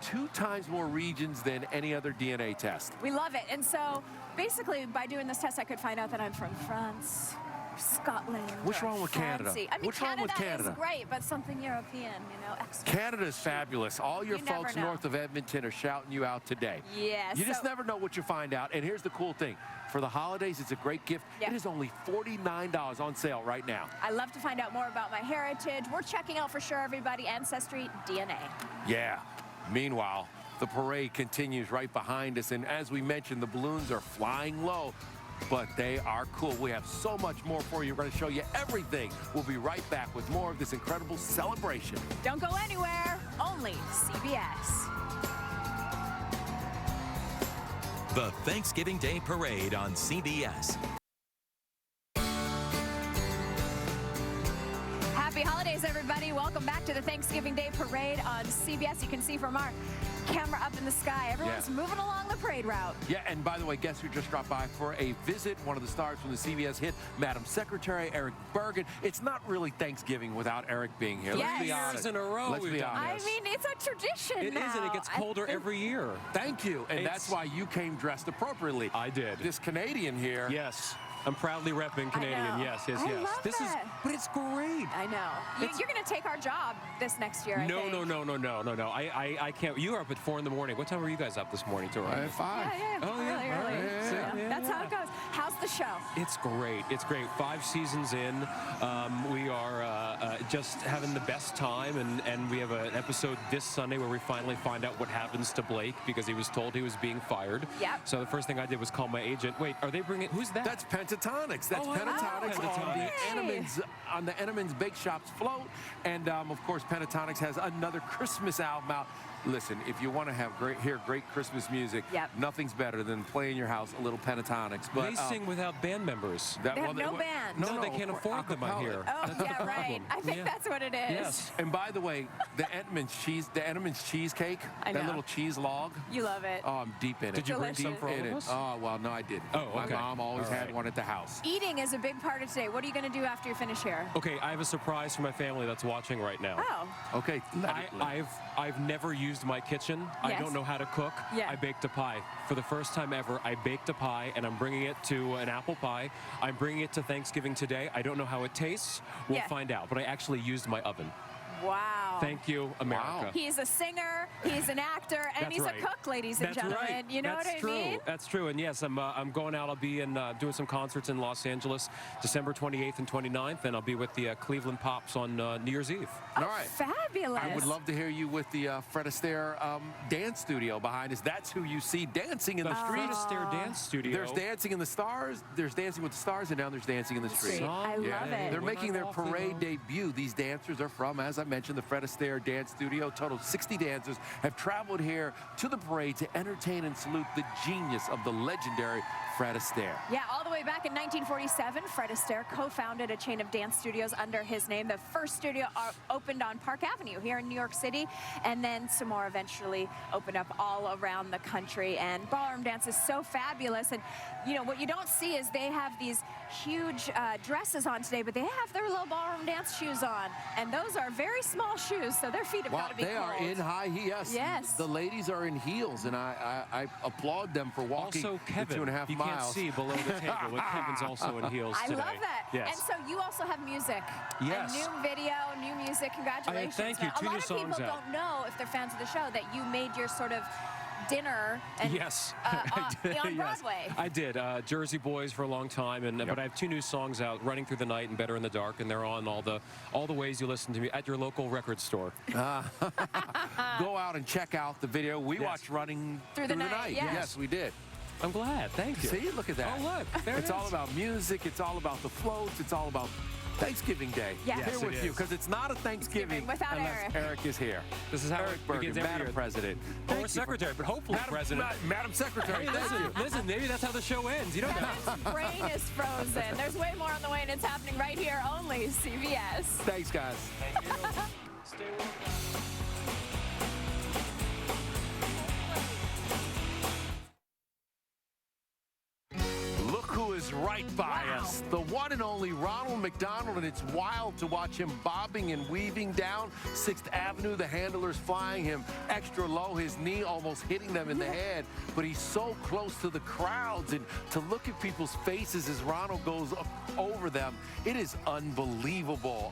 2 times more regions than any other DNA test. We love it. And so basically by doing this test, I could find out that I'm from France, Scotland. What's wrong with Canada? I mean, What's wrong with Canada? Is great, but something European, you know, extra. Canada is fabulous. All your You never folks know. north of Edmonton are shouting you out today. Yes. You just never know what you find out. And here's the cool thing. For the holidays, it's a great gift. It is only $49 on sale right now. I love to find out more about my heritage. We're checking out for sure, everybody, Ancestry DNA. Yeah. Meanwhile, the parade continues right behind us. And as we mentioned, the balloons are flying low, but they are cool. We have so much more for you. We're going to show you everything. We'll be right back with more of this incredible celebration. Don't go anywhere. Only CBS. The Thanksgiving Day Parade on CBS. Happy holidays, everybody. Welcome back to the Thanksgiving Day Parade on CBS. You can see from our camera up in the sky, everyone's moving along the parade route. Yeah, and by the way, guess who just dropped by for a visit? One of the stars from the CBS hit, Madam Secretary Eric Bergen. It's not really Thanksgiving without Eric being here. Yes. Let's be honest. in a row Let's we've be done honest. I mean, it's a tradition It now. is, and it gets colder every year. Thank you, and that's why you came dressed appropriately. I did. This Canadian here. Yes. I'm proudly repping Canadian. Yes, yes, I yes. love This is, that. but it's great. I know. You're going to take our job this next year, I No, think. no. I can't. You were up at 4 in the morning. What time were you guys up this morning to run? 5. Yeah. Oh, yeah. Really early. Yeah. That's how it goes. How's the show? It's great. It's great. 5 seasons in. We are just having the best time, and we have an episode this Sunday where we finally find out what happens to Blake because he was told he was being fired. Yep. So the first thing I did was call my agent. Wait, are they bringing? Who's that? That's Pentatonics. That's Oh, Pentatonics Pentatonics. on the Entenmann's Bake Shop's float. And, of course, Pentatonics has another Christmas album out. Listen, if you want to hear great Christmas music, nothing's better than playing in your house a little Pentatonics. But they sing without band members. They have no band. No, they can't afford them, I hear. Oh, That's the yeah, right. problem. I think that's what it is. Yes. And by the way, the Entenmann's cheesecake, I that know. little cheese log. You love it. Oh, I'm deep in it. Did you bring some for all in of it. us? Oh, well, no, I didn't. Oh, okay. My mom always All had right. one at the house. Eating is a big part of today. What are you going to do after you finish here? Okay, I have a surprise for my family that's watching right now. Oh. Okay. I've never used my kitchen. I Yes. don't know how to cook. Yeah. I baked a pie. For the first time ever, I baked a pie, and I'm bringing it to an apple pie. I'm bringing it to Thanksgiving today. I don't know how it tastes. We'll find out. But I actually used my oven. Wow. Thank you, America. He's a singer, he's an actor, and That's he's right. a cook, ladies and That's gentlemen. right. You know That's what I true. mean? That's true. And yes, I'm going out. I'll be in doing some concerts in Los Angeles, December 28th and 29th, and I'll be with the Cleveland Pops on New Year's Eve. All right. Fabulous. I would love to hear you with the Fred Astaire dance studio behind us. That's who you see dancing in the Fred streets. Astaire dance studio. There's Dancing in the Stars. There's Dancing with the Stars, and now there's Dancing in the Street. I love it. They're making their off, you parade know. debut. These dancers are from, as I mentioned, the Fred Astaire Dance Studio. Total 60 dancers have traveled here to the parade to entertain and salute the genius of the legendary Fred Astaire. Yeah, all the way back in 1947, Fred Astaire co-founded a chain of dance studios under his name. The first studio opened on Park Avenue here in New York City, and then some more eventually opened up all around the country. And ballroom dance is so fabulous. And, you know, what you don't see is they have these huge dresses on today, but they have their little ballroom dance shoes on. And those are very small shoes, so their feet have got to be they are cold. in high heels. Yes. The ladies are in heels, and I applaud them for walking Also, the Kevin, 2.5 you miles. can't see below the table, but Kevin's also in heels I today. love that. Yes. And so you also have music. Yes. A new video, new music. Congratulations. thank you. Now, 2 a new lot of people songs out. don't know, if they're fans of the show, that you made your sort of dinner and, Yes. on Yes. Broadway. I did. Jersey Boys for a long time, but I have 2 new songs out, Running Through the Night and Better in the Dark, and they're on all the ways you listen to me at your local record store. Go out and check out the video. We watched Running Through the Night, yes. Yes, we did. I'm glad. Thank you. See, look at that. Oh, look. There it's all about music. It's all about the floats. It's all about Thanksgiving Day. Yes. Here with you, because it's not a Thanksgiving without unless Eric is here. This is how Eric it Bergen, begins every Madam year. President. Or Secretary, but hopefully President. Madam Secretary, Hey, listen, maybe that's how the show ends. You don't know. Kevin's brain is frozen. There's way more on the way, and it's happening right here, only CBS. Thanks, guys. Thank you. Stay well. Look who is right by us. The one and only Ronald McDonald, and it's wild to watch him bobbing and weaving down 6th Avenue. The handlers flying him extra low, his knee almost hitting them in the head. But he's so close to the crowds, and to look at people's faces as Ronald goes up over them, it is unbelievable.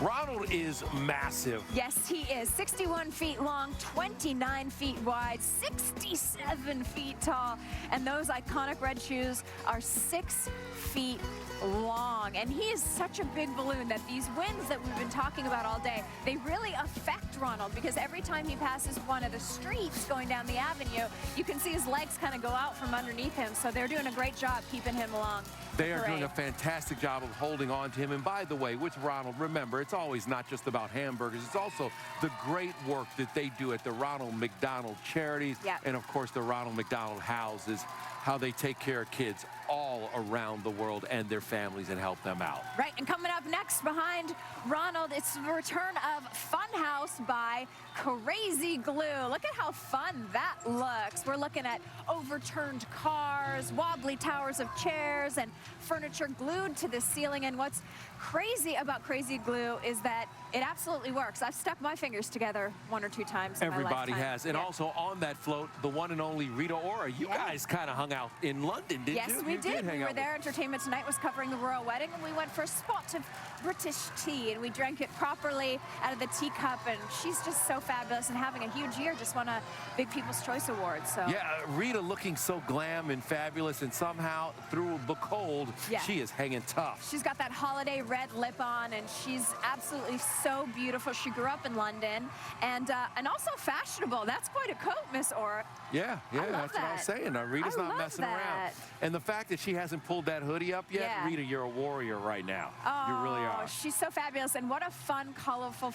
Ronald is massive. Yes, he is. 61 feet long, 29 feet wide, 67 feet tall, and those iconic red shoes are 6 feet long. And he is such a big balloon that these winds that we've been talking about all day, they really affect Ronald, because every time he passes one of the streets going down the avenue, you can see his legs kind of go out from underneath him. So they're doing a great job keeping him along. They are doing a fantastic job of holding on to him. And by the way, with Ronald, remember, it's always not just about hamburgers. It's also the great work that they do at the Ronald McDonald Charities. And, of course, the Ronald McDonald Houses, how they take care of kids all around the world and their families and help them out. Right, and coming up next behind Ronald, it's the return of Funhouse by Crazy Glue. Look at how fun that looks. We're looking at overturned cars, wobbly towers of chairs, and furniture glued to the ceiling. And what's crazy about Crazy Glue is that it absolutely works. I've stuck my fingers together 1 or 2 times in Everybody my lifetime. has. And also on that float, the one and only Rita Ora. You guys kind of hung out in London, didn't you? Yes, we did. We were there. Entertainment Tonight was covering the royal wedding, and we went for a spot of British tea, and we drank it properly out of the teacup. And she's just so fabulous and having a huge year. Just won a big People's Choice Award. So yeah, Rita looking so glam and fabulous, and somehow through the cold, she is hanging tough. She's got that holiday red lip on, and she's absolutely so beautiful. She grew up in London, and also fashionable. That's quite a coat, Miss Ora. Yeah, that's what I was saying. Rita's not messing around. And the fact that she hasn't pulled that hoodie up yet, Rita, you're a warrior right now. Oh, you really are. She's so fabulous, and what a fun, colorful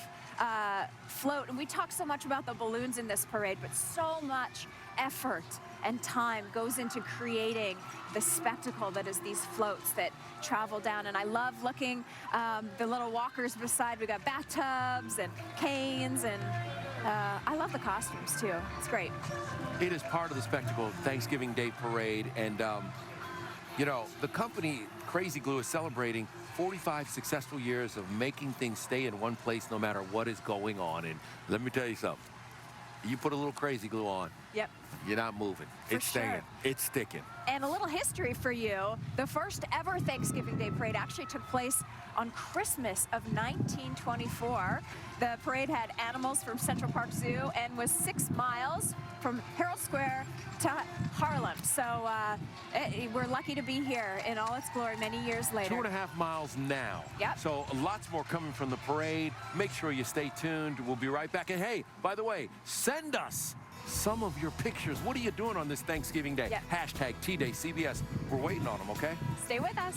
float. And we talk so much about the balloons in this parade, but so much effort and time goes into creating the spectacle that is these floats that travel down. And I love looking the little walkers beside. We got bathtubs and canes, and I love the costumes too. It's great. It is part of the spectacle of Thanksgiving Day Parade, and you know, the company Crazy Glue is celebrating 45 successful years of making things stay in one place no matter what is going on. And let me tell you something. You put a little Crazy Glue on. Yep. You're not moving. It's staying. It's sticking. And a little history for you. The first ever Thanksgiving Day Parade actually took place on Christmas of 1924. The parade had animals from Central Park Zoo and was 6 miles from Herald Square to Harlem. So we're lucky to be here in all its glory many years later. 2.5 miles now. Yep. So lots more coming from the parade. Make sure you stay tuned. We'll be right back. And hey, by the way, send us some of your pictures. What are you doing on this Thanksgiving Day? Yep. Hashtag T-Day CBS. We're waiting on them, okay? Stay with us.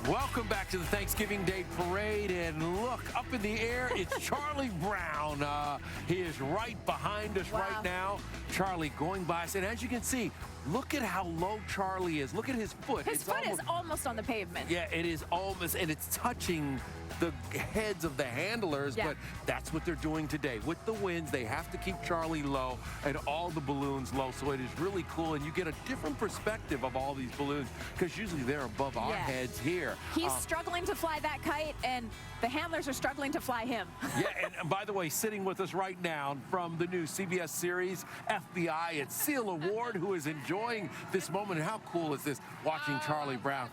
Welcome back to the Thanksgiving Day Parade, and look, up in the air, it's Charlie Brown. He is right behind us right now. Charlie going by us, and as you can see, look at how low Charlie is. Look at his foot. His foot is almost on the pavement. Yeah, it is almost, and it's touching the heads of the handlers, but that's what they're doing today. With the winds, they have to keep Charlie low and all the balloons low, so it is really cool, and you get a different perspective of all these balloons, because usually they're above our heads here. He's struggling to fly that kite, and the handlers are struggling to fly him. Yeah, and by the way, sitting with us right now from the new CBS series, FBI, it's Seal Award, who is enjoying this moment. And how cool is this, watching Charlie Brown?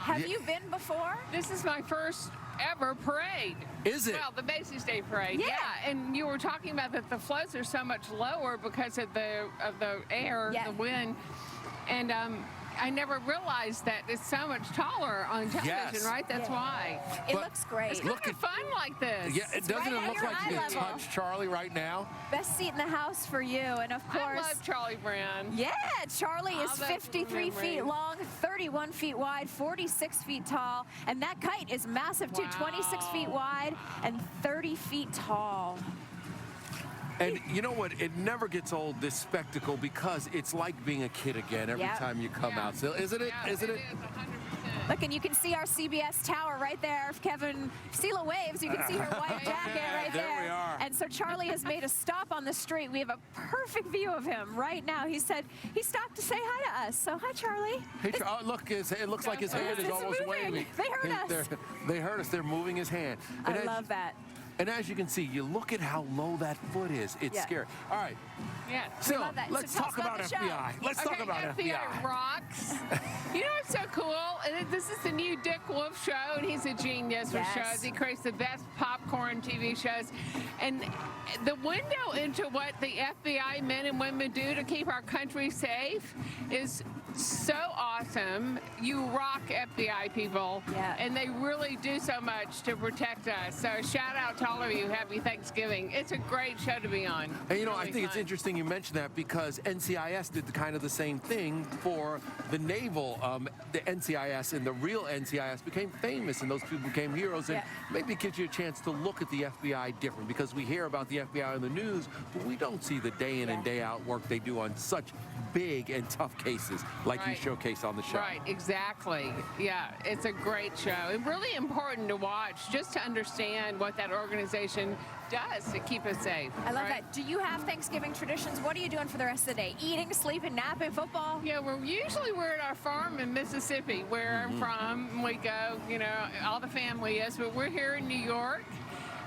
Have you been before? This is my first ever parade. Is it? Well, the Macy's Day Parade. Yeah. And you were talking about that the floats are so much lower because of the air, the wind. And I never realized that it's so much taller on television, right? That's why. It looks great. It's kind of fun like this. Yeah, doesn't it look like you can touch Charlie right now? Best seat in the house for you, and of course, I love Charlie Brown. Yeah, Charlie is 53 feet long, 31 feet wide, 46 feet tall, and that kite is massive too, 26 feet wide and 30 feet tall. And you know what? It never gets old, this spectacle, because it's like being a kid again every time you come out. So, isn't it? Yeah, isn't it? Is, 100%. Look, and you can see our CBS tower right there. If Kevin Sela waves, you can see her white jacket right there. There we are. And so Charlie has made a stop on the street. We have a perfect view of him right now. He said he stopped to say hi to us. So hi, Charlie. Hey, look, it looks like his hand is almost waving. They heard us. They heard us. They're moving his hand. I love that. And as you can see, you look at how low that foot is. It's scary. All right. Yeah. So let's talk about FBI. Let's talk about FBI rocks. You know what's so cool? And this is the new Dick Wolf show, and he's a genius with shows. He creates the best popcorn TV shows. And the window into what the FBI men and women do to keep our country safe is so awesome. You rock, FBI people. Yeah. And they really do so much to protect us. So shout out to all of you. Happy Thanksgiving. It's a great show to be on. And you know, I think it's interesting you mentioned that, because NCIS did kind of the same thing for the naval. The NCIS and the real NCIS became famous, and those people became heroes. And maybe it gives you a chance to look at the FBI different, because we hear about the FBI in the news, but we don't see the day in and day out work they do on such big and tough cases like you showcase on the show. Right, exactly. Yeah, it's a great show. And really important to watch just to understand what that organization does to keep us safe. I love that. Do you have Thanksgiving traditions? What are you doing for the rest of the day? Eating, sleeping, napping, football? Yeah, we're at our farm in Mississippi, where I'm from. We go, you know, all the family is, but we're here in New York.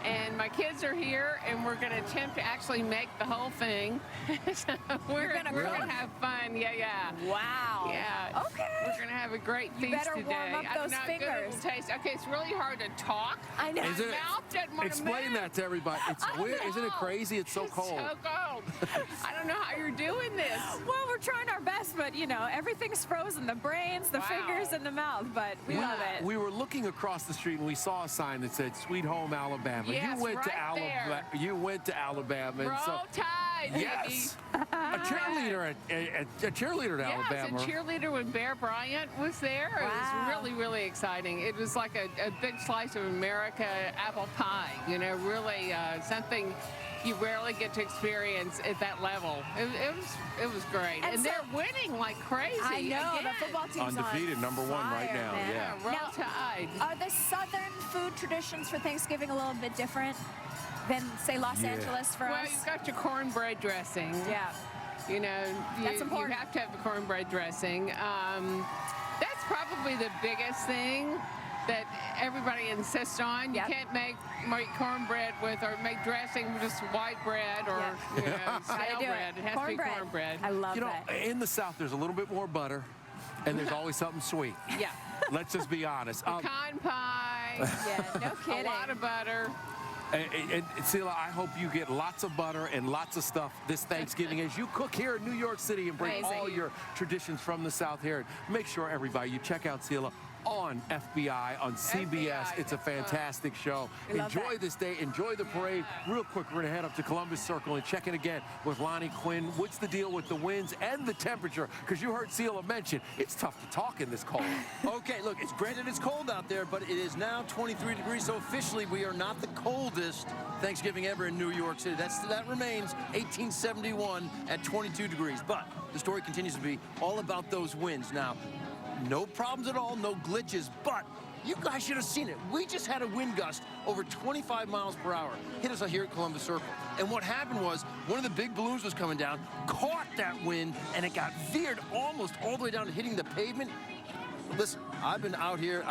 And my kids are here, and we're going to attempt to actually make the whole thing. So we're going to have fun. Yeah. Wow. Yeah. Okay. We're going to have a great feast better today. warm up those fingers. Taste. Okay, it's really hard to talk. I know. My mouth doesn't want to Explain that to everybody. It's weird. Isn't it crazy? It's so cold. So cold. I don't know how you're doing this. Well, we're trying our best, but, you know, everything's frozen. The brains, the fingers, and the mouth, but we love it. We were looking across the street, and we saw a sign that said, Sweet Home, Alabama. Yes, you went to right Alabama. there. You went to Alabama. Roll Tide, baby. Yes. A cheerleader at Alabama. Yes, a cheerleader when Bear Bryant was there. It was really, really exciting. It was like a big slice of America apple pie, you know, really something you rarely get to experience at that level. It was great. And they're winning like crazy. I know. Again. The football team's undefeated, on number one right fire, now. man. Yeah. Roll Tide. Are the Southern food traditions for Thanksgiving a little bit different than, say, Los Angeles for Well, us? you've got your cornbread dressing. Yeah. You know, That's important. You have to have the cornbread dressing. That's probably the biggest thing that everybody insists on. You can't make cornbread with, or make dressing with just white bread or you know, stale bread. It has to be cornbread. I love that. In the South, there's a little bit more butter, and there's always something sweet. Yeah. Let's just be honest. Pecan pie. Yeah, no kidding. A lot of butter. And Sela, I hope you get lots of butter and lots of stuff this Thanksgiving as you cook here in New York City and bring all your traditions from the South here. Make sure, everybody, you check out Sela on FBI, on CBS. It's a fantastic show. Enjoy this day. Enjoy the parade. Real quick, we're going to head up to Columbus Circle and check in again with Lonnie Quinn. What's the deal with the winds and the temperature? Because you heard Sela mention it's tough to talk in this cold. Okay, look, granted it's cold out there, but it is now 23 degrees, so officially we are not the coldest Thanksgiving ever in New York City. That remains 1871 at 22 degrees. But the story continues to be all about those winds. Now, no problems at all, no glitches, but you guys should have seen it. We just had a wind gust over 25 miles per hour hit us here at Columbus Circle. And what happened was one of the big balloons was coming down, caught that wind, and it got veered almost all the way down to hitting the pavement. Listen, I've been out here.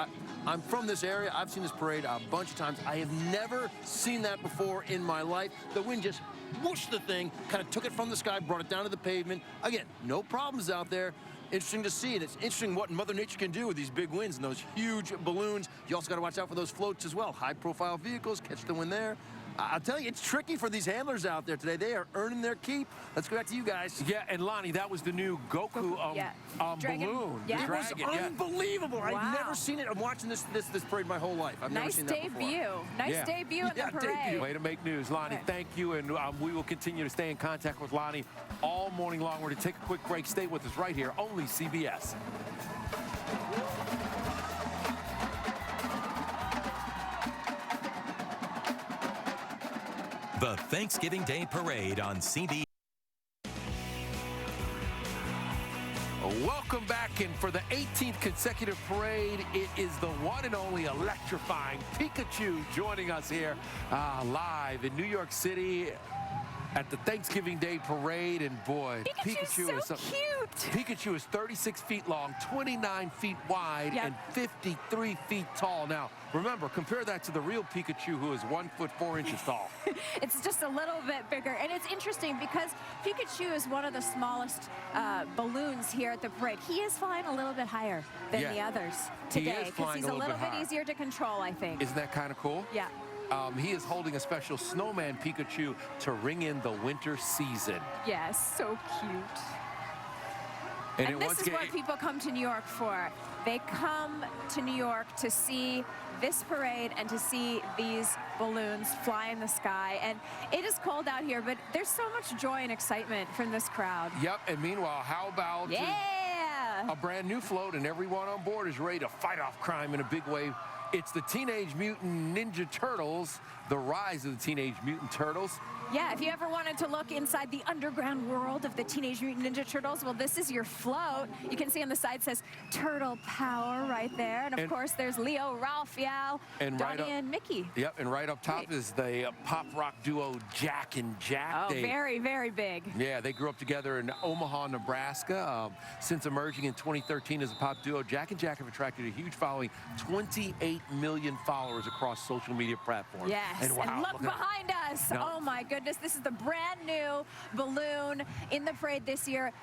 I'm from this area. I've seen this parade a bunch of times. I have never seen that before in my life. The wind just whooshed the thing, kind of took it from the sky, brought it down to the pavement. Again, no problems out there. Interesting to see, and it's interesting what Mother Nature can do with these big winds and those huge balloons. You also got to watch out for those floats as well. High-profile vehicles, catch the wind there. I'll tell you, it's tricky for these handlers out there today. They are earning their keep. Let's go back to you guys. Yeah, and Lonnie, that was the new Goku balloon. Yeah. It was unbelievable. Wow. I've never seen it. I'm watching this parade my whole life. I've never seen that before. Nice debut in the parade. Debut. Way to make news, Lonnie. Thank you, and we will continue to stay in contact with Lonnie all morning long. We're going to take a quick break. Stay with us right here, only CBS. The Thanksgiving Day Parade on CBS. Welcome back, and for the 18th consecutive parade, it is the one and only electrifying Pikachu joining us here live in New York City at the Thanksgiving Day Parade. And boy, Pikachu is so cute. Pikachu is 36 feet long, 29 feet wide, and 53 feet tall. Now, remember, compare that to the real Pikachu, who is 1 foot 4 inches tall. It's just a little bit bigger. And it's interesting because Pikachu is one of the smallest balloons here at the parade. He is flying a little bit higher than the others today because he's a little bit easier to control, I think. Isn't that kind of cool? Yeah. He is holding a special snowman Pikachu to ring in the winter season. Yes, so cute. And this is what people come to New York for. They come to New York to see this parade and to see these balloons fly in the sky. And it is cold out here, but there's so much joy and excitement from this crowd. Yep, and meanwhile, how about a brand new float, and everyone on board is ready to fight off crime in a big way. It's the Teenage Mutant Ninja Turtles, the rise of the Teenage Mutant Turtles. Yeah, if you ever wanted to look inside the underground world of the Teenage Mutant Ninja Turtles, well, this is your float. You can see on the side says Turtle Power right there. And, of course, there's Leo, Ralph, Yao, Donnie, and Mickey. Yep, and right up top is the pop rock duo Jack and Jack. Oh, very, very big. Yeah, they grew up together in Omaha, Nebraska. Since emerging in 2013 as a pop duo, Jack and Jack have attracted a huge following, 28 million followers across social media platforms. Yes, and look behind us. No. Oh, my goodness. This is the brand new balloon in the parade this year.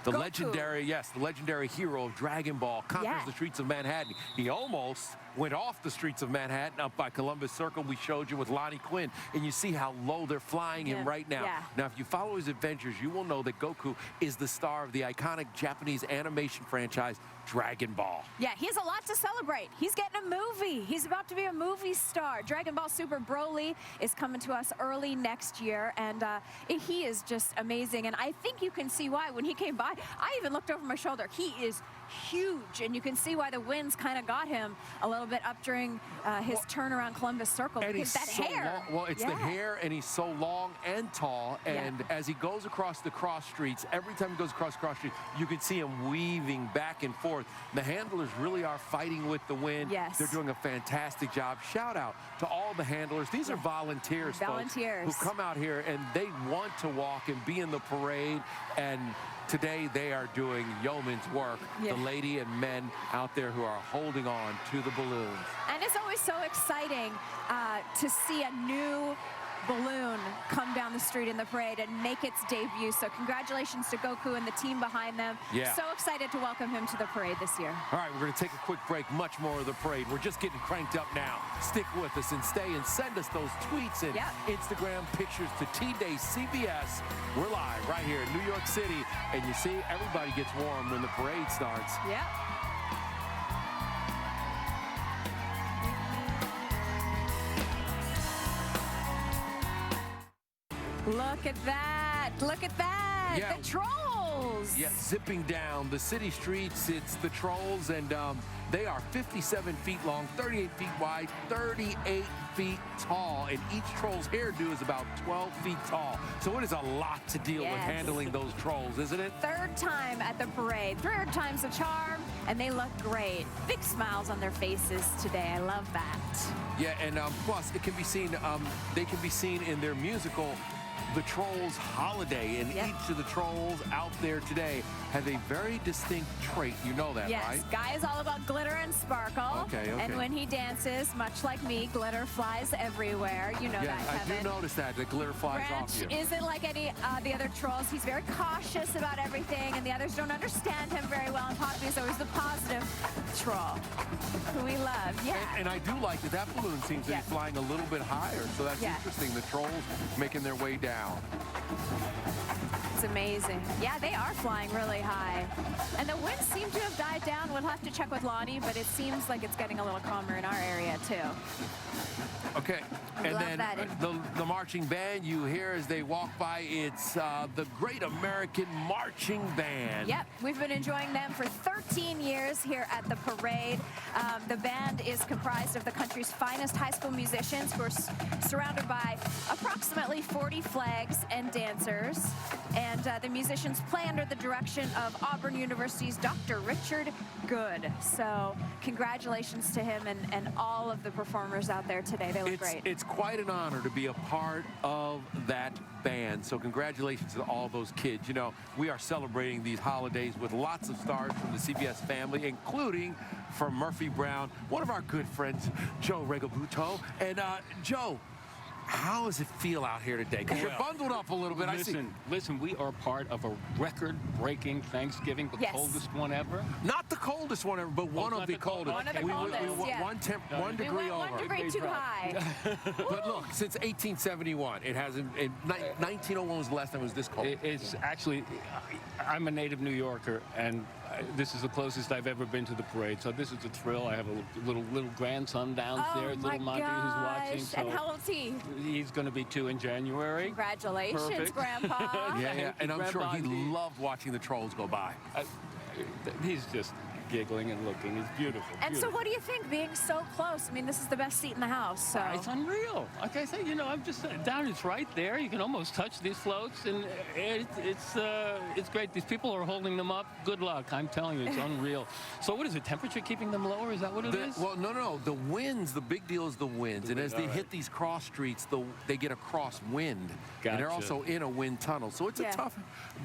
The legendary hero of Dragon Ball conquers the streets of Manhattan. He almost went off the streets of Manhattan up by Columbus Circle. We showed you with Lonnie Quinn, and you see how low they're flying him right now. Now, if you follow his adventures, you will know that Goku is the star of the iconic Japanese animation franchise Dragon Ball. Yeah, he has a lot to celebrate. He's getting a movie. He's about to be a movie star. Dragon Ball Super Broly is coming to us early next year, and he is just amazing. And I think you can see why. When he came by, I even looked over my shoulder. He is huge, and you can see why the winds kind of got him a little bit up during his turn around Columbus Circle, and because that hair. Well, it's the hair, and he's so long and tall, and as he goes across the cross streets, every time he goes across cross streets, you can see him weaving back and forth. The handlers really are fighting with the wind. Yes. They're doing a fantastic job. Shout out to all the handlers. These are volunteers, folks, who come out here, and they want to walk and be in the parade, and today they are doing yeoman's work. The lady and men out there who are holding on to the balloons. And it's always so exciting to see a new balloon come down the street in the parade and make its debut. So congratulations to Goku and the team behind them. So excited to welcome him to the parade this year. All right, we're going to take a quick break. Much more of the parade. We're just getting cranked up now. Stick with us and stay and send us those tweets and Instagram pictures to T-Day CBS. We're live right here in New York City, and you see everybody gets warm when the parade starts. Look at that. Look at that. The trolls. Yeah, zipping down the city streets. It's the trolls, and they are 57 feet long, 38 feet wide, 38 feet tall, and each troll's hairdo is about 12 feet tall. So it is a lot to deal with handling those trolls, isn't it? Third time at the parade. Third time's a charm, and they look great. Big smiles on their faces today. I love that. Yeah, and plus it can be seen. They can be seen in their musical the Trolls holiday, and each of the trolls out there today has a very distinct trait. You know that, right? Yes, Guy is all about glitter and sparkle. Okay. And when he dances, much like me, glitter flies everywhere. You know that, Kevin. I do notice that glitter flies off you. Branch isn't like any the other trolls. He's very cautious about everything, and the others don't understand him very well. And Poppy is always the positive troll, who we love. Yeah. And I do like that balloon seems to be flying a little bit higher, so that's interesting. The trolls making their way down. It's amazing. Yeah, they are flying really high. And the winds seem to have died down. We'll have to check with Lonnie, but it seems like it's getting a little calmer in our area, too. Okay, and then the marching band you hear as they walk by, it's the Great American Marching Band. Yep, we've been enjoying them for 13 years here at the parade. The band is comprised of the country's finest high school musicians who are surrounded by approximately 40 flags and dancers. And the musicians play under the direction of Auburn University's Dr. Richard Good. So congratulations to him and all of the performers out there today. They look great. It's quite an honor to be a part of that band. So congratulations to all those kids. You know, we are celebrating these holidays with lots of stars from the CBS family, including from Murphy Brown, one of our good friends, Joe Regabuto. And Joe, how does it feel out here today? Because you're bundled up a little bit. Listen, we are part of a record-breaking Thanksgiving, the coldest one ever. Not the coldest one ever, but one of the coldest. One of the coldest, one degree over. 1 degree too high. But look, since 1871, it hasn't. 1901 was the last time it was this cold. It's actually, I'm a native New Yorker, and this is the closest I've ever been to the parade, so this is a thrill. I have a little grandson downstairs, little Monty, who's watching. So and how old is he? He's going to be 2 in January. Congratulations, Perfect. Grandpa. Yeah, and I'm sure he loved watching the trolls go by. He's just giggling and looking. It's beautiful. And so what do you think, being so close? I mean, this is the best seat in the house, so. It's unreal. Like I say, you know, I'm just down, it's right there. You can almost touch these floats, and it's great. These people are holding them up. Good luck. I'm telling you, it's unreal. So what is it, temperature keeping them lower? Is that what it is? Well, no. The winds, the big deal is the winds. And as they hit these cross streets, they get a cross wind. Gotcha. And they're also in a wind tunnel. So it's a tough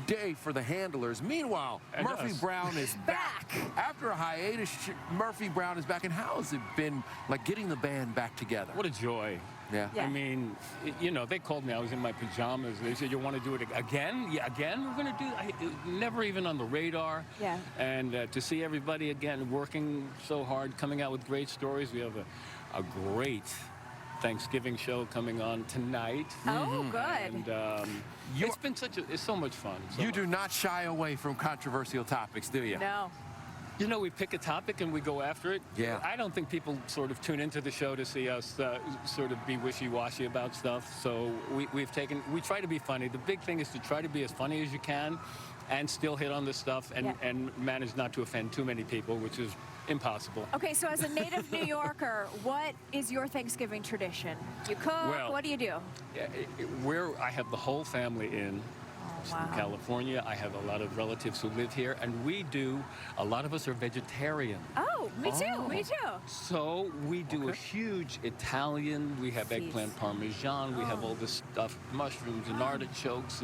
day for the handlers. Meanwhile, Murphy Brown is back. After a hiatus, Murphy Brown is back. And how has it been, like, getting the band back together? What a joy. Yeah. I mean, you know, they called me. I was in my pajamas. They said, "You want to do it again? Yeah, again? We're going to do it." Never even on the radar. Yeah. And to see everybody again working so hard, coming out with great stories. We have a great Thanksgiving show coming on tonight. Oh, good. And it's been it's so much fun. You do not shy away from controversial topics, do you? No. You know, we pick a topic and we go after it. Yeah. I don't think people sort of tune into the show to see us sort of be wishy-washy about stuff. So we try to be funny. The big thing is to try to be as funny as you can and still hit on the stuff and manage not to offend too many people, which is impossible. Okay, so as a native New Yorker, what is your Thanksgiving tradition? You cook? Well, what do you do? I have the whole family in. Wow. California. I have a lot of relatives who live here, and a lot of us are vegetarian. Oh, me too, me too. So we do a huge Italian. We have eggplant parmesan. We have all this stuff, mushrooms and artichokes,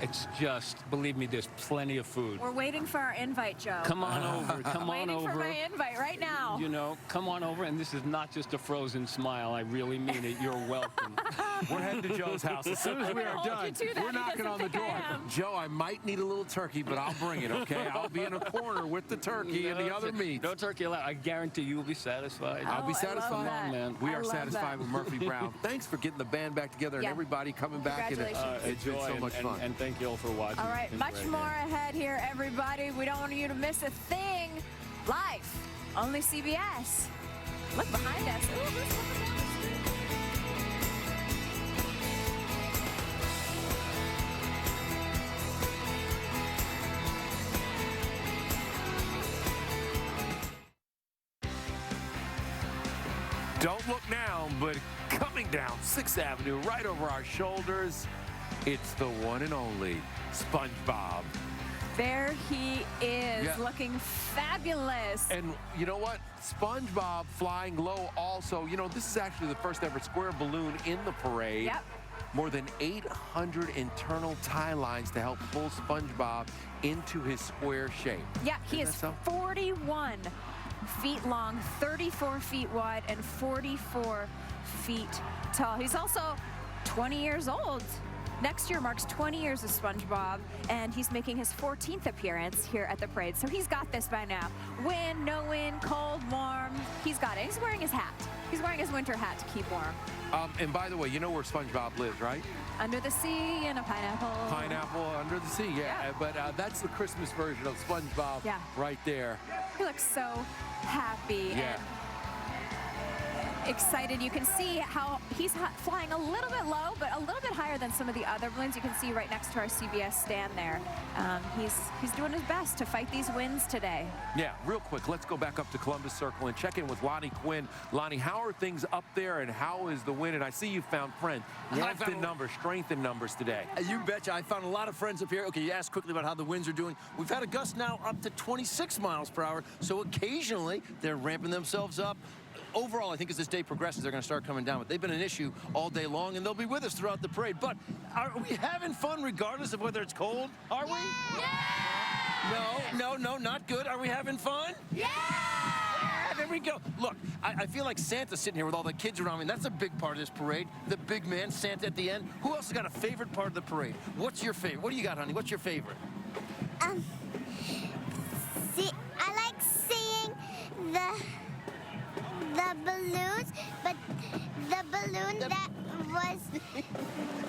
it's just, believe me, there's plenty of food. We're waiting for our invite, Joe. Come on over, come on over. Waiting for my invite right now. You know, come on over, and this is not just a frozen smile. I really mean it. You're welcome. We're heading to Joe's house. As soon as we are done, we're knocking on the door. Joe, I might need a little turkey, but I'll bring it, okay? I'll be in a corner with the turkey and the other meats. No turkey allowed. I guarantee you will be satisfied. I'll be satisfied. Come on, man. We are satisfied with Murphy Brown. Thanks for getting the band back together and everybody coming back. It's been so much fun. And thank you all for watching. All right, much more ahead here, everybody. We don't want you to miss a thing. Live, only CBS. Look behind us. Ooh, who's coming down the street? Don't look now, but coming down 6th Avenue, right over our shoulders, it's the one and only SpongeBob. There he is, looking fabulous. And you know what? SpongeBob flying low also. You know, this is actually the first ever square balloon in the parade. Yep. more than 800 internal tie lines to help pull SpongeBob into his square shape. Yeah, he Isn't is that so? 41 feet long, 34 feet wide, and 44 feet tall. He's also 20 years old. Next year marks 20 years of SpongeBob, and he's making his 14th appearance here at the parade. So he's got this by now. Wind, no wind, cold, warm, he's got it. He's wearing his hat. He's wearing his winter hat to keep warm. And by the way, you know where SpongeBob lives, right? Under the sea in a pineapple. Pineapple under the sea, yeah. But that's the Christmas version of SpongeBob right there. He looks so happy and excited. You can see how he's flying a little bit low, but a little bit higher than some of the other balloons. You can see right next to our CBS stand there. He's doing his best to fight these winds today. Yeah, real quick, let's go back up to Columbus Circle and check in with Lonnie Quinn. Lonnie, how are things up there, and how is the wind? And I see you found friends. Warmth in numbers, strength in numbers today. You betcha. I found a lot of friends up here. Okay, you asked quickly about how the winds are doing. We've had a gust now up to 26 miles per hour, so occasionally they're ramping themselves up. Overall, I think as this day progresses, they're going to start coming down. But they've been an issue all day long, and they'll be with us throughout the parade. But are we having fun regardless of whether it's cold? Are we? Yeah! No, not good. Are we having fun? Yeah! There we go. Look, I feel like Santa's sitting here with all the kids around me, and that's a big part of this parade. The big man, Santa at the end. Who else has got a favorite part of the parade? What's your favorite? What do you got, honey? What's your favorite? See, I like seeing the balloons, but the balloon that was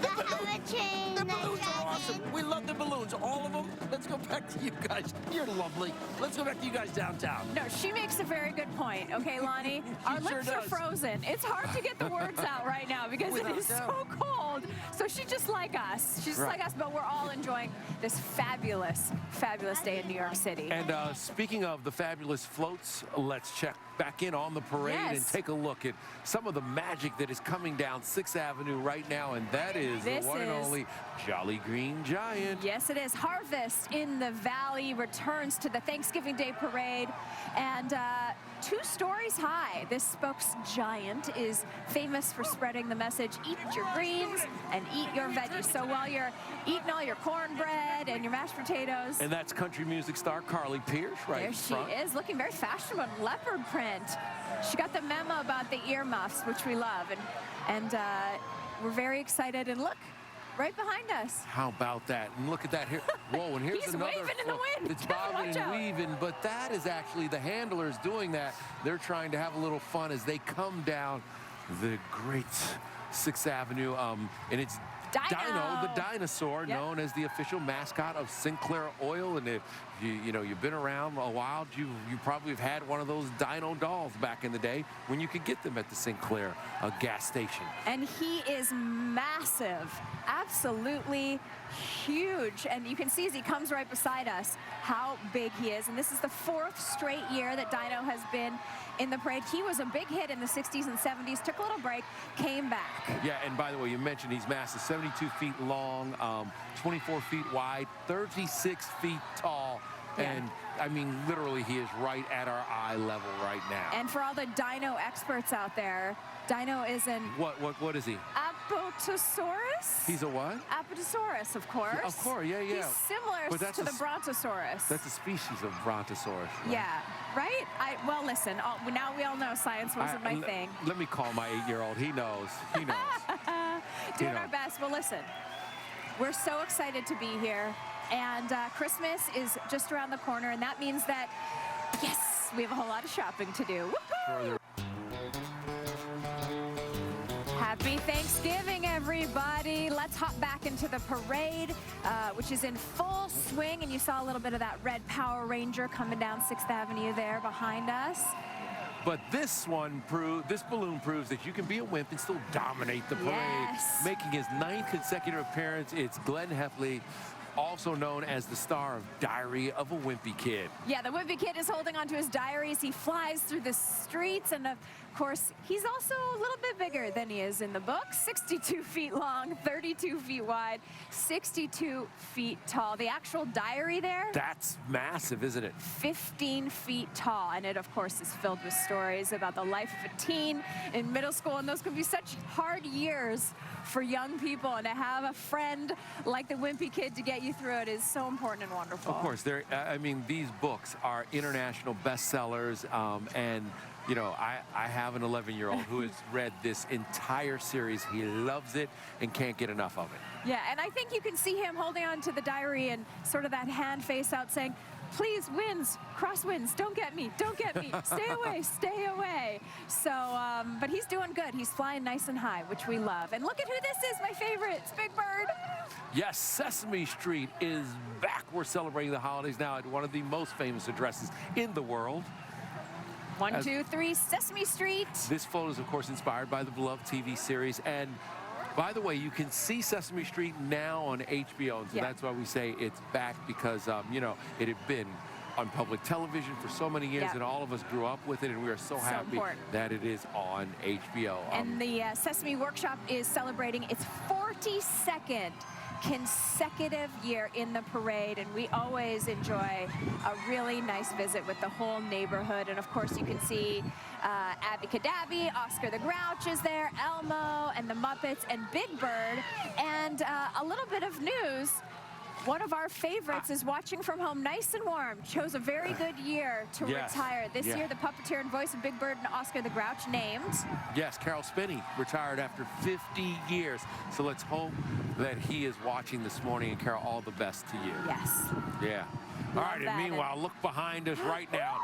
the hurricane. The balloons are awesome. We love the balloons, all of them. Let's go back to you guys. You're lovely. Let's go back to you guys downtown. No, she makes a very good point. Okay, Lonnie? Our lips are frozen. It's hard to get the words out right now because it is so cold. So she's just like us. She's just like us, but we're all enjoying this fabulous, fabulous day in New York City. And speaking of the fabulous floats, let's check back in on the parade and take a look at some of the magic that is coming down 6th Avenue right now, and that is the one and only Jolly Green Giant. Yes, it is. Harvest in the Valley returns to the Thanksgiving Day Parade, and 2 stories high. This spokes giant is famous for spreading the message, eat your greens and eat your veggies. So while you're eating all your cornbread and your mashed potatoes. And that's country music star Carly Pierce right there in front. She is, looking very fashionable, leopard print. She got the memo about the earmuffs, which we love, and we're very excited. And look, right behind us. How about that? And look at that here. Whoa, and here's He's another. waving in the wind. It's bobbing and weaving, but that is actually the handlers doing that. They're trying to have a little fun as they come down the great 6th Avenue, and it's Dino, the dinosaur, known as the official mascot of Sinclair Oil. And if you've been around a while, you probably have had one of those dino dolls back in the day when you could get them at the Sinclair gas station. And he is massive, absolutely huge. And you can see as he comes right beside us how big he is. And this is the 4th straight year that Dino has been in the parade. He was a big hit in the 60s and 70s, took a little break, came back. Yeah, and by the way, you mentioned he's massive, 72 feet long, 24 feet wide, 36 feet tall. And I mean, literally, he is right at our eye level right now. And for all the dino experts out there, Dino is an... What is he? Apatosaurus? He's a what? Apatosaurus, of course. Yeah, of course, yeah. He's similar to the Brontosaurus. That's a species of Brontosaurus. Right? Yeah, right? Well, listen, now we all know science wasn't my thing. Let me call my 8-year-old. He knows. He knows. Doing our best. Well, listen, we're so excited to be here. And Christmas is just around the corner, and that means that, yes, we have a whole lot of shopping to do. Woohoo! Happy Thanksgiving, everybody. Let's hop back into the parade, which is in full swing. And you saw a little bit of that red Power Ranger coming down 6th Avenue there behind us. But this balloon proves that you can be a wimp and still dominate the parade. Yes. Making his 9th consecutive appearance, it's Glenn Heffley, also known as the star of Diary of a Wimpy Kid. Yeah, the Wimpy Kid is holding onto his diary as he flies through the streets, and of course, he's also a little bit bigger than he is in the book. 62 feet long, 32 feet wide, 62 feet tall. The actual diary there, that's massive, isn't it? 15 feet tall. And it, of course, is filled with stories about the life of a teen in middle school. And those can be such hard years for young people. And to have a friend like the Wimpy Kid to get you through it is so important and wonderful. Of course, I mean, these books are international bestsellers, and you know, I have an 11-year-old who has read this entire series. He loves it and can't get enough of it. Yeah, and I think you can see him holding on to the diary and sort of that hand face out saying, please, winds, crosswinds, don't get me, stay away, stay away. So, but he's doing good. He's flying nice and high, which we love. And look at who this is, my favorite, it's Big Bird. Yes, Sesame Street is back. We're celebrating the holidays now at one of the most famous addresses in the world. 1, 2, 3, Sesame Street. This photo is, of course, inspired by the beloved TV series. And by the way, you can see Sesame Street now on HBO. And so that's why we say it's back, because, you know, it had been on public television for so many years, and all of us grew up with it, and we are so happy that it is on HBO. And the Sesame Workshop is celebrating its 42nd consecutive year in the parade, and we always enjoy a really nice visit with the whole neighborhood. And of course, you can see Abby Cadabby, Oscar the Grouch is there, Elmo and the Muppets, and Big Bird. And a little bit of news. One of our favorites is watching from home nice and warm. Chose a very good year to retire. This year, the puppeteer and voice of Big Bird and Oscar the Grouch named. Yes, Carol Spinney retired after 50 years. So let's hope that he is watching this morning. And Carol, all the best to you. Yes. Yeah. All right, and meanwhile, look behind us right now.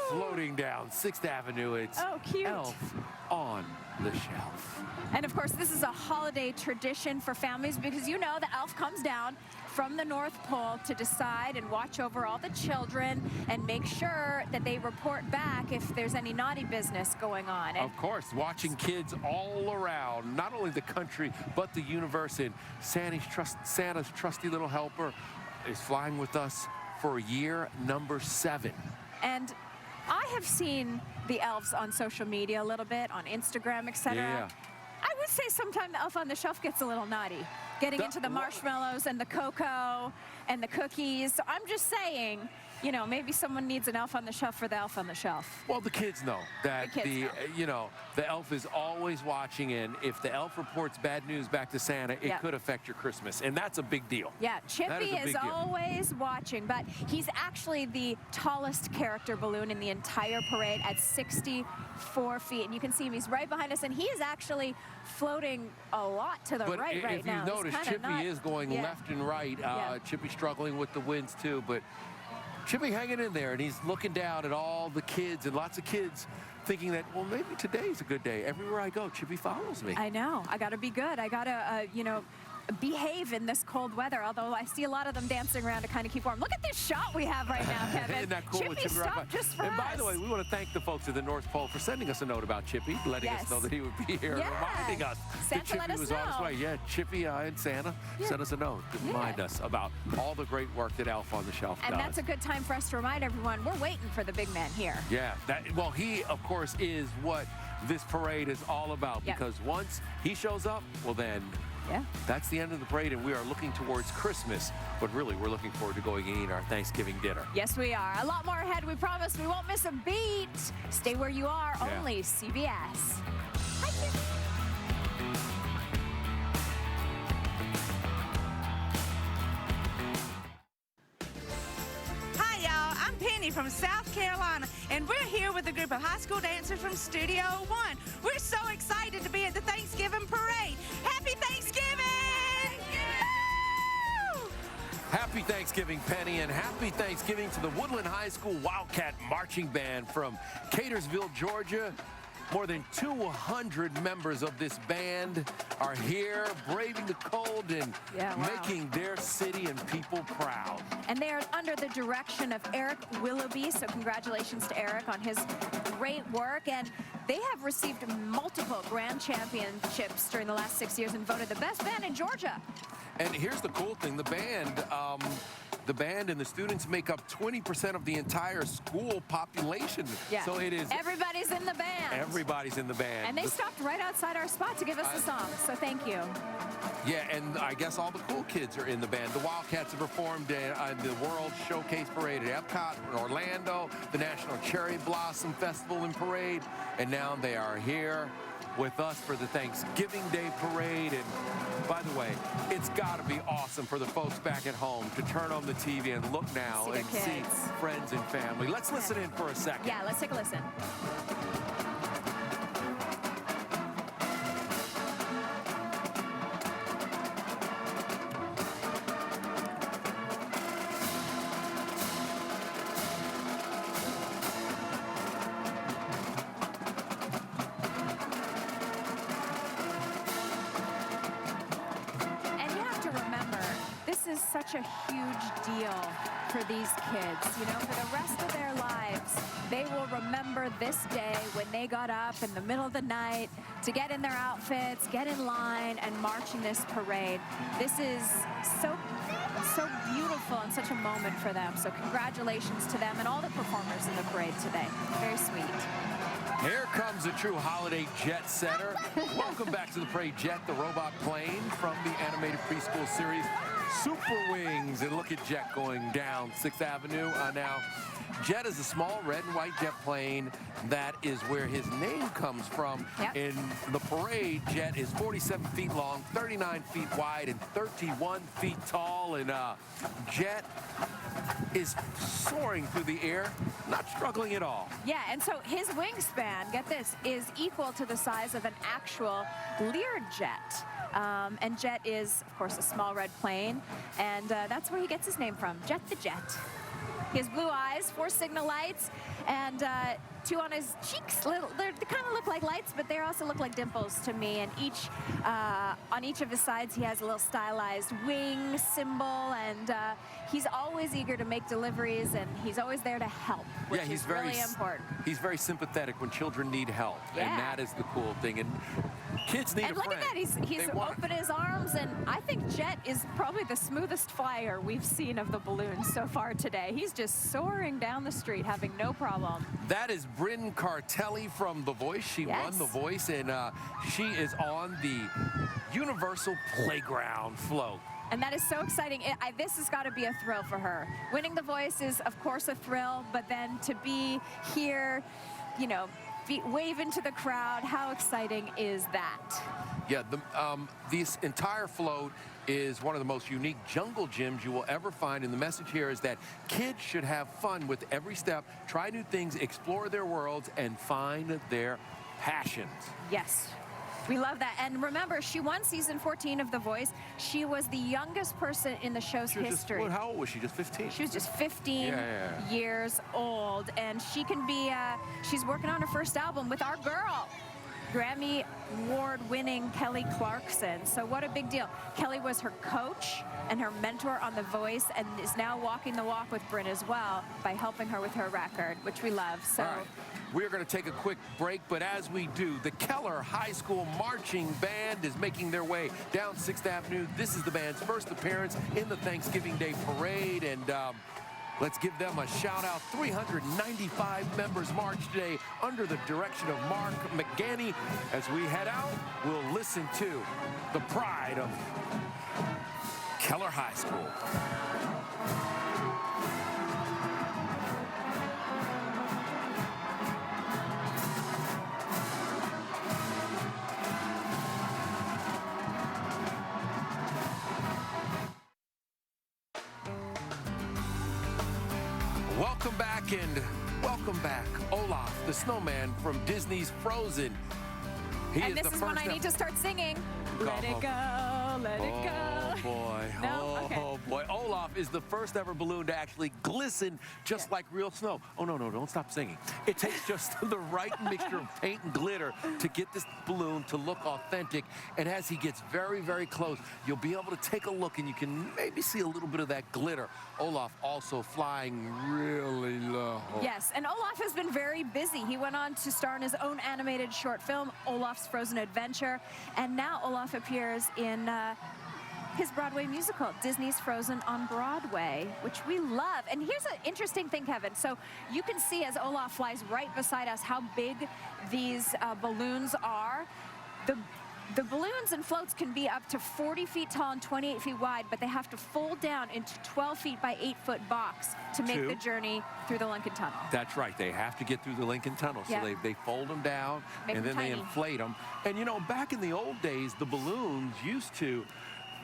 Floating down 6th Avenue, it's Elf on the Shelf. And of course, this is a holiday tradition for families, because you know the elf comes down from the North Pole to decide and watch over all the children and make sure that they report back if there's any naughty business going on. And of course, watching kids all around, not only the country, but the universe. And Santa's trusty little helper is flying with us for year number 7. And I have seen the elves on social media a little bit, on Instagram, etc. Yeah. I would say sometimes the elf on the shelf gets a little naughty, getting into the marshmallows and the cocoa and the cookies. So I'm just saying, you know, maybe someone needs an elf on the shelf for the elf on the shelf. Well, the kids know that you know, the elf is always watching, and if the elf reports bad news back to Santa, it could affect your Christmas, and that's a big deal. Yeah, Chippy is always watching, but he's actually the tallest character balloon in the entire parade at 64 feet, and you can see him, he's right behind us, and he is actually floating a lot to the right now. If you notice, Chippy is going left and right. Chippy's struggling with the winds too, but Chippy hanging in there, and he's looking down at all the kids, and lots of kids thinking that, well, maybe today's a good day. Everywhere I go, Chippy follows me. I know. I got to be good. I got to, you know, behave in this cold weather, although I see a lot of them dancing around to kind of keep warm. Look at this shot we have right now, Kevin. Isn't that cool? Chippy stopped just for us. And by the way, we want to thank the folks at the North Pole for sending us a note about Chippy, letting us know that he would be here, reminding us that Chippy was on his way. Yeah, Chippy and Santa sent us a note to remind us about all the great work that Elf on the Shelf does. And that's a good time for us to remind everyone, we're waiting for the big man here. Yeah, well, he, of course, is what this parade is all about, because once he shows up, well then, that's the end of the parade, and we are looking towards Christmas. But really, we're looking forward to going and eating our Thanksgiving dinner. Yes, we are. A lot more ahead. We promise we won't miss a beat. Stay where you are. Only CBS. Hi, y'all. I'm Penny from South Carolina, and we're here with a group of high school dancers from Studio One. We're so excited to be at the Thanksgiving Parade. Happy Thanksgiving! Happy Thanksgiving, Penny, and happy Thanksgiving to the Woodland High School Wildcat Marching Band from Catersville, Georgia. More than 200 members of this band are here, braving the cold and making their city and people proud. And they are under the direction of Eric Willoughby, so congratulations to Eric on his great work. And they have received multiple grand championships during the last 6 years and voted the best band in Georgia. And here's the cool thing, the band the band and the students make up 20% of the entire school population. Yeah. So it is... Everybody's in the band. Everybody's in the band. And they stopped right outside our spot to give us the song, so thank you. Yeah, and I guess all the cool kids are in the band. The Wildcats have performed in the World Showcase Parade at Epcot in Orlando, the National Cherry Blossom Festival and Parade, and now they are here with us for the Thanksgiving Day Parade. And by the way, it's got to be awesome for the folks back at home to turn on the TV and look now and see friends and family. Let's listen in for a second. Yeah, let's take a listen. Such a huge deal for these kids. You know, for the rest of their lives, they will remember this day when they got up in the middle of the night to get in their outfits, get in line, and march in this parade. This is so beautiful and such a moment for them. So congratulations to them and all the performers in the parade today. Very sweet. Here comes a true holiday jet setter. Welcome back to the parade, Jet, the robot plane from the animated preschool series Super Wings. And look at Jet going down 6th Avenue. Now, Jet is a small red and white jet plane. That is where his name comes from. Yep. In the parade, Jet is 47 feet long, 39 feet wide, and 31 feet tall. And Jet is soaring through the air, not struggling at all. Yeah, and so his wingspan, get this, is equal to the size of an actual Learjet. And Jet is, of course, a small red plane, and that's where he gets his name from, Jet the Jet. He has blue eyes, 4 signal lights, and 2 on his cheeks. They kind of look like lights, but they also look like dimples to me. And on each of his sides, he has a little stylized wing symbol, and he's always eager to make deliveries, and he's always there to help, which is really important. He's very sympathetic when children need help, and that is the cool thing. And kids need a friend. And look at that, he's opened his arms, and I think Jet is probably the smoothest flyer we've seen of the balloons so far today. He's just soaring down the street, having no problem. That is Bryn Cartelli from The Voice. She won The Voice, and she is on the Universal Playground float. And that is so exciting. This has got to be a thrill for her. Winning The Voice is, of course, a thrill, but then to be here, you know, wave into the crowd, how exciting is that? Yeah, this entire float is one of the most unique jungle gyms you will ever find, and the message here is that kids should have fun with every step, try new things, explore their worlds, and find their passions. Yes. We love that. And remember, she won season 14 of The Voice. She was the youngest person in the show's history. How old was she? Just 15? She was just 15 years old. And she can be, she's working on her first album with our girl, Grammy Award-winning Kelly Clarkson. So what a big deal. Kelly was her coach and her mentor on The Voice, and is now walking the walk with Bryn as well by helping her with her record, which we love. So. We're going to take a quick break, but as we do, the Keller High School Marching Band is making their way down 6th Avenue. This is the band's first appearance in the Thanksgiving Day Parade, and let's give them a shout-out. 395 members march today under the direction of Mark McGanney. As we head out, we'll listen to the pride of Keller High School. Welcome back, and welcome back, Olaf, the snowman from Disney's Frozen. And this is when I need to start singing. Let it go, let it go. Oh, boy. No? Okay. Oh, boy. Olaf is the first ever balloon to actually glisten just like real snow. Oh, no, don't stop singing. It takes just the right mixture of paint and glitter to get this balloon to look authentic. And as he gets very, very close, you'll be able to take a look, and you can maybe see a little bit of that glitter. Olaf also flying really low. Yes, and Olaf has been very busy. He went on to star in his own animated short film, Olaf's Frozen Adventure, and now Olaf appears in his Broadway musical, Disney's Frozen on Broadway, which we love. And here's an interesting thing, Kevin. So you can see as Olaf flies right beside us how big these balloons are. The balloons and floats can be up to 40 feet tall and 28 feet wide, but they have to fold down into 12 feet by 8-foot box to make the journey through the Lincoln Tunnel. That's right. They have to get through the Lincoln Tunnel. So they fold them down and then they inflate them. And, you know, back in the old days, the balloons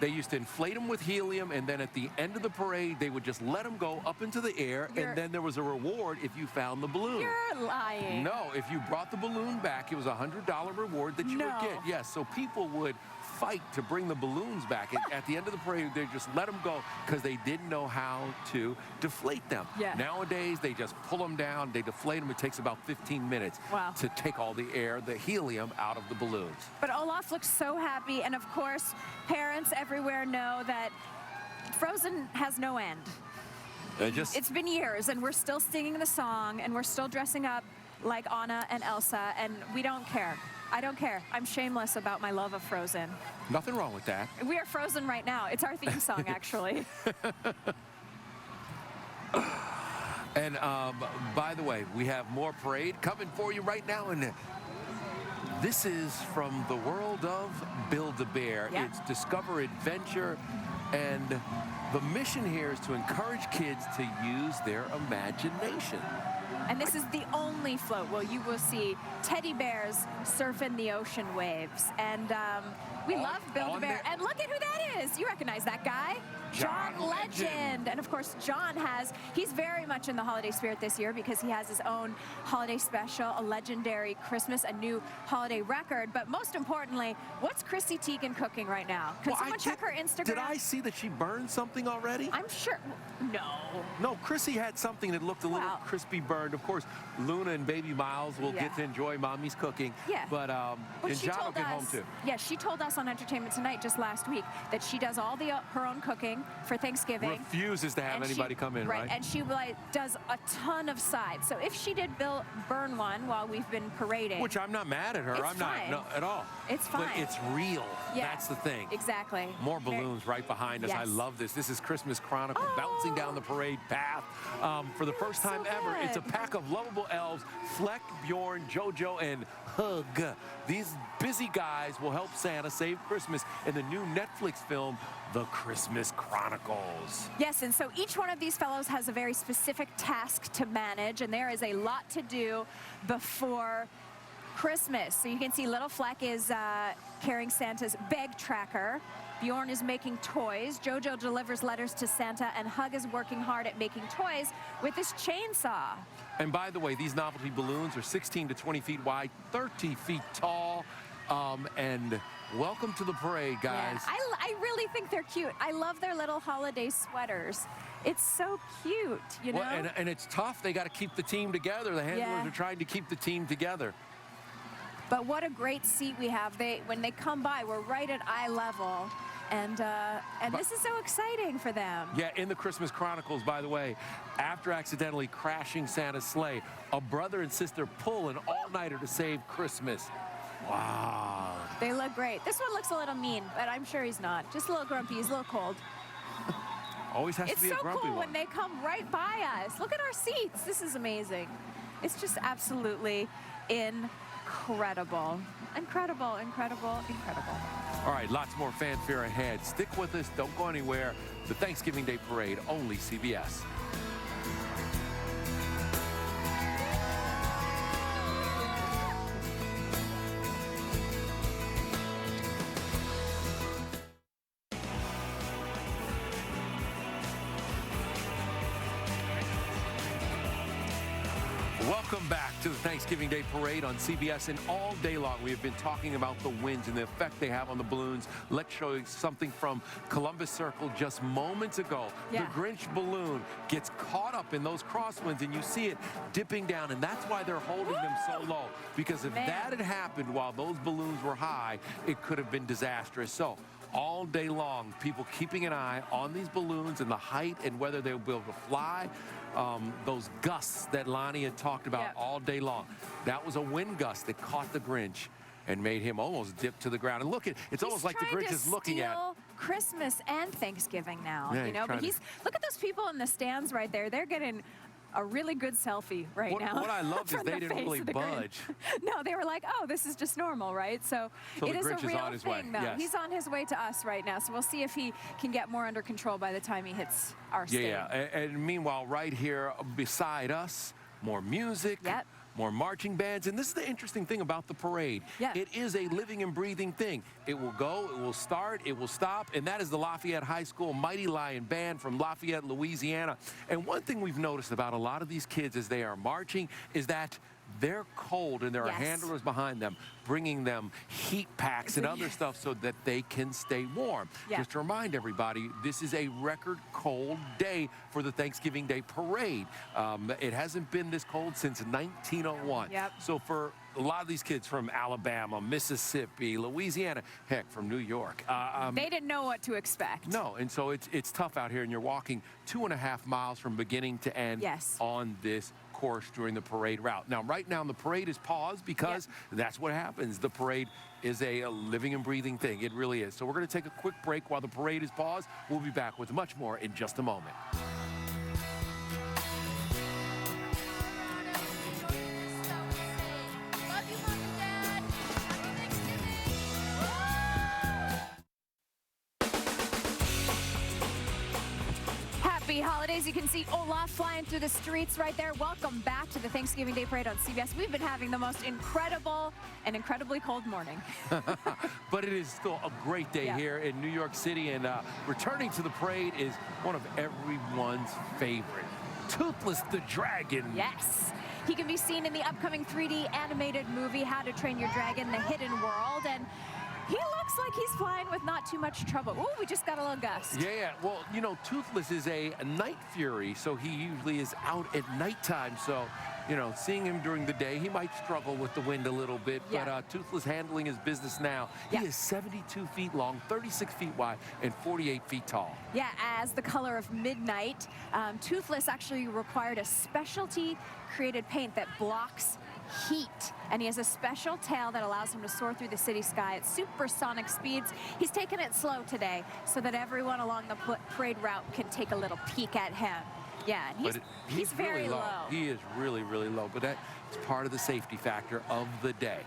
they used to inflate them with helium, and then at the end of the parade, they would just let them go up into the air, and then there was a reward if you found the balloon. You're lying. No, if you brought the balloon back, it was a $100 reward that you would get. Yes, so people would fight to bring the balloons back. And at the end of the parade, they just let them go because they didn't know how to deflate them. Yeah. Nowadays, they just pull them down, they deflate them. It takes about 15 minutes to take all the air, the helium, out of the balloons. But Olaf looks so happy, and of course, parents everywhere know that Frozen has no end. It's been years, and we're still singing the song, and we're still dressing up like Anna and Elsa, and we don't care. I don't care. I'm shameless about my love of Frozen. Nothing wrong with that. We are Frozen right now. It's our theme song, actually. And by the way, we have more parade coming for you right now. And this is from the world of Build-A-Bear. It's Discover Adventure. And the mission here is to encourage kids to use their imagination. And this is the only float where you will see teddy bears surfing the ocean waves. And we love Build-A-Bear. And look at who that is. You recognize that guy? John Legend. And of course, John he's very much in the holiday spirit this year because he has his own holiday special, a legendary Christmas, a new holiday record. But most importantly, what's Chrissy Teigen cooking right now? Can someone check her Instagram? Did I see that she burned something already? I'm sure. No. No, Chrissy had something that looked a little crispy burned. Of course, Luna and baby Miles will get to enjoy Mommy's cooking. Yeah. But and John will get home too. Yeah, she told us on Entertainment Tonight just last week that she does all her own cooking for Thanksgiving. Refuses to have anybody come in, right? And she does a ton of sides. So if she did burn one while we've been parading. Which I'm not mad at her. I'm not at all. It's fine. But it's real. Yeah, that's the thing. Exactly. More balloons right behind us. I love this. This is Christmas Chronicle bouncing down the parade path. For the first time ever, it's a pack of lovable elves, Fleck, Bjorn, Jojo, and Hug. These busy guys will help Santa save Christmas in the new Netflix film, The Christmas Chronicles. Yes, and so each one of these fellows has a very specific task to manage, and there is a lot to do before Christmas. So you can see little Fleck is carrying Santa's bag tracker. Bjorn is making toys. Jojo delivers letters to Santa, and Hug is working hard at making toys with his chainsaw. And by the way, these novelty balloons are 16 to 20 feet wide, 30 feet tall, and welcome to the parade, guys. Yeah, I really think they're cute. I love their little holiday sweaters. It's so cute, you know? Well, and it's tough. They got to keep the team together. The handlers are trying to keep the team together. But what a great seat we have. When they come by, we're right at eye level. And this is so exciting for them. Yeah, in the Christmas Chronicles, by the way, after accidentally crashing Santa's sleigh, a brother and sister pull an all-nighter to save Christmas. Wow. They look great. This one looks a little mean, but I'm sure he's not. Just a little grumpy. He's a little cold. Always has to be a grumpy one. It's so cool when they come right by us. Look at our seats. This is amazing. It's just absolutely incredible. Incredible, incredible, incredible. All right, lots more fanfare ahead. Stick with us. Don't go anywhere. The Thanksgiving Day Parade, only CBS. Welcome back to the Thanksgiving Day Parade on CBS. And all day long, we have been talking about the winds and the effect they have on the balloons. Let's show you something from Columbus Circle just moments ago. The Grinch balloon gets caught up in those crosswinds, and you see it dipping down. And that's why they're holding them so low. Because if that had happened while those balloons were high, it could have been disastrous. So all day long, people keeping an eye on these balloons and the height and whether they'll be able to fly. Those gusts that Lonnie had talked about all day long. That was a wind gust that caught the Grinch and made him almost dip to the ground. And look, it's almost like the Grinch is looking at Christmas and Thanksgiving now, Yeah, you know. But look at those people in the stands right there. They're getting a really good selfie now. What I love is they didn't really budge. No, they were like, oh, this is just normal, right? So it is a real thing, though. Yes. He's on his way to us right now, so we'll see if he can get more under control by the time he hits our stage. Yeah, and meanwhile, right here beside us, more music. Yep. More marching bands, and this is the interesting thing about the parade. Yeah. It is a living and breathing thing. It will go, it will start, it will stop, and that is the Lafayette High School Mighty Lion Band from Lafayette, Louisiana. And one thing we've noticed about a lot of these kids as they are marching is that they're cold, and there are handlers behind them bringing them heat packs and other stuff so that they can stay warm. Yeah. Just to remind everybody, this is a record cold day for the Thanksgiving Day Parade. It hasn't been this cold since 1901. Yep. So for a lot of these kids from Alabama, Mississippi, Louisiana, heck, from New York. They didn't know what to expect. No, and so it's tough out here, and you're walking 2.5 miles from beginning to end on this course during the parade route. Now, right now, the parade is paused because that's what happens. The parade is a living and breathing thing. It really is. So we're going to take a quick break while the parade is paused. We'll be back with much more in just a moment. Happy holidays. You can see Olaf flying through the streets right there. Welcome back to the Thanksgiving Day Parade on CBS. We've been having the most incredible and incredibly cold morning. But it is still a great day here in New York City, and returning to the parade is one of everyone's favorite. Toothless the Dragon. Yes. He can be seen in the upcoming 3D animated movie, How to Train Your Dragon, The Hidden World, and he looks like he's flying with not too much trouble. Ooh, we just got a little gust. Yeah, well, you know, Toothless is a night fury, so he usually is out at nighttime. So, you know, seeing him during the day, he might struggle with the wind a little bit, but Toothless handling his business now. He is 72 feet long, 36 feet wide, and 48 feet tall. Yeah, as the color of midnight, Toothless actually required a specialty created paint that blocks heat, and he has a special tail that allows him to soar through the city sky at supersonic speeds. He's taken it slow today so that everyone along the parade route can take a little peek at him. Yeah, and he's very really low. He is really, really low, but that's part of the safety factor of the day.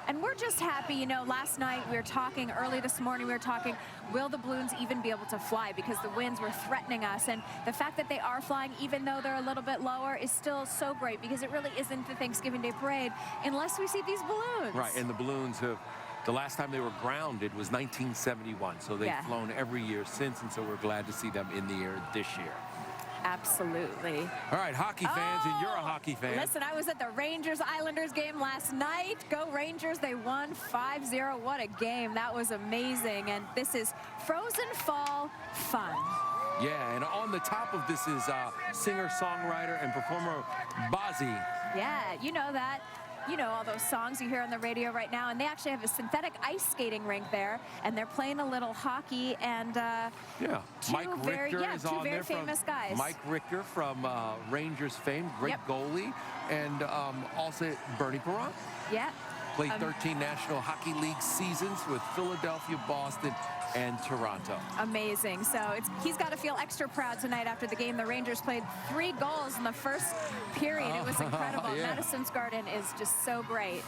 And we're just happy, you know, last night we were talking, early this morning we were talking, will the balloons even be able to fly, because the winds were threatening us, and the fact that they are flying even though they're a little bit lower is still so great, because it really isn't the Thanksgiving Day Parade unless we see these balloons. Right, and the balloons have, the last time they were grounded was 1971, so they've flown every year since, and so we're glad to see them in the air this year. Absolutely. All right, hockey fans, and you're a hockey fan. Listen, I was at the Rangers-Islanders game last night. Go Rangers, they won 5-0. What a game. That was amazing. And this is Frozen Fall fun. Yeah, and on the top of this is singer, songwriter, and performer Bazzi. Yeah, you know that. You know all those songs you hear on the radio right now, and they actually have a synthetic ice skating rink there, and they're playing a little hockey, and Mike Richter is on there. Two very famous guys. Mike Richter from Rangers fame, great goalie, and also Bernie Perron. Yeah. Played 13 National Hockey League seasons with Philadelphia, Boston, and Toronto. Amazing. So he's got to feel extra proud tonight after the game. The Rangers played 3 goals in the first period. It was incredible. Madison's Garden is just so great.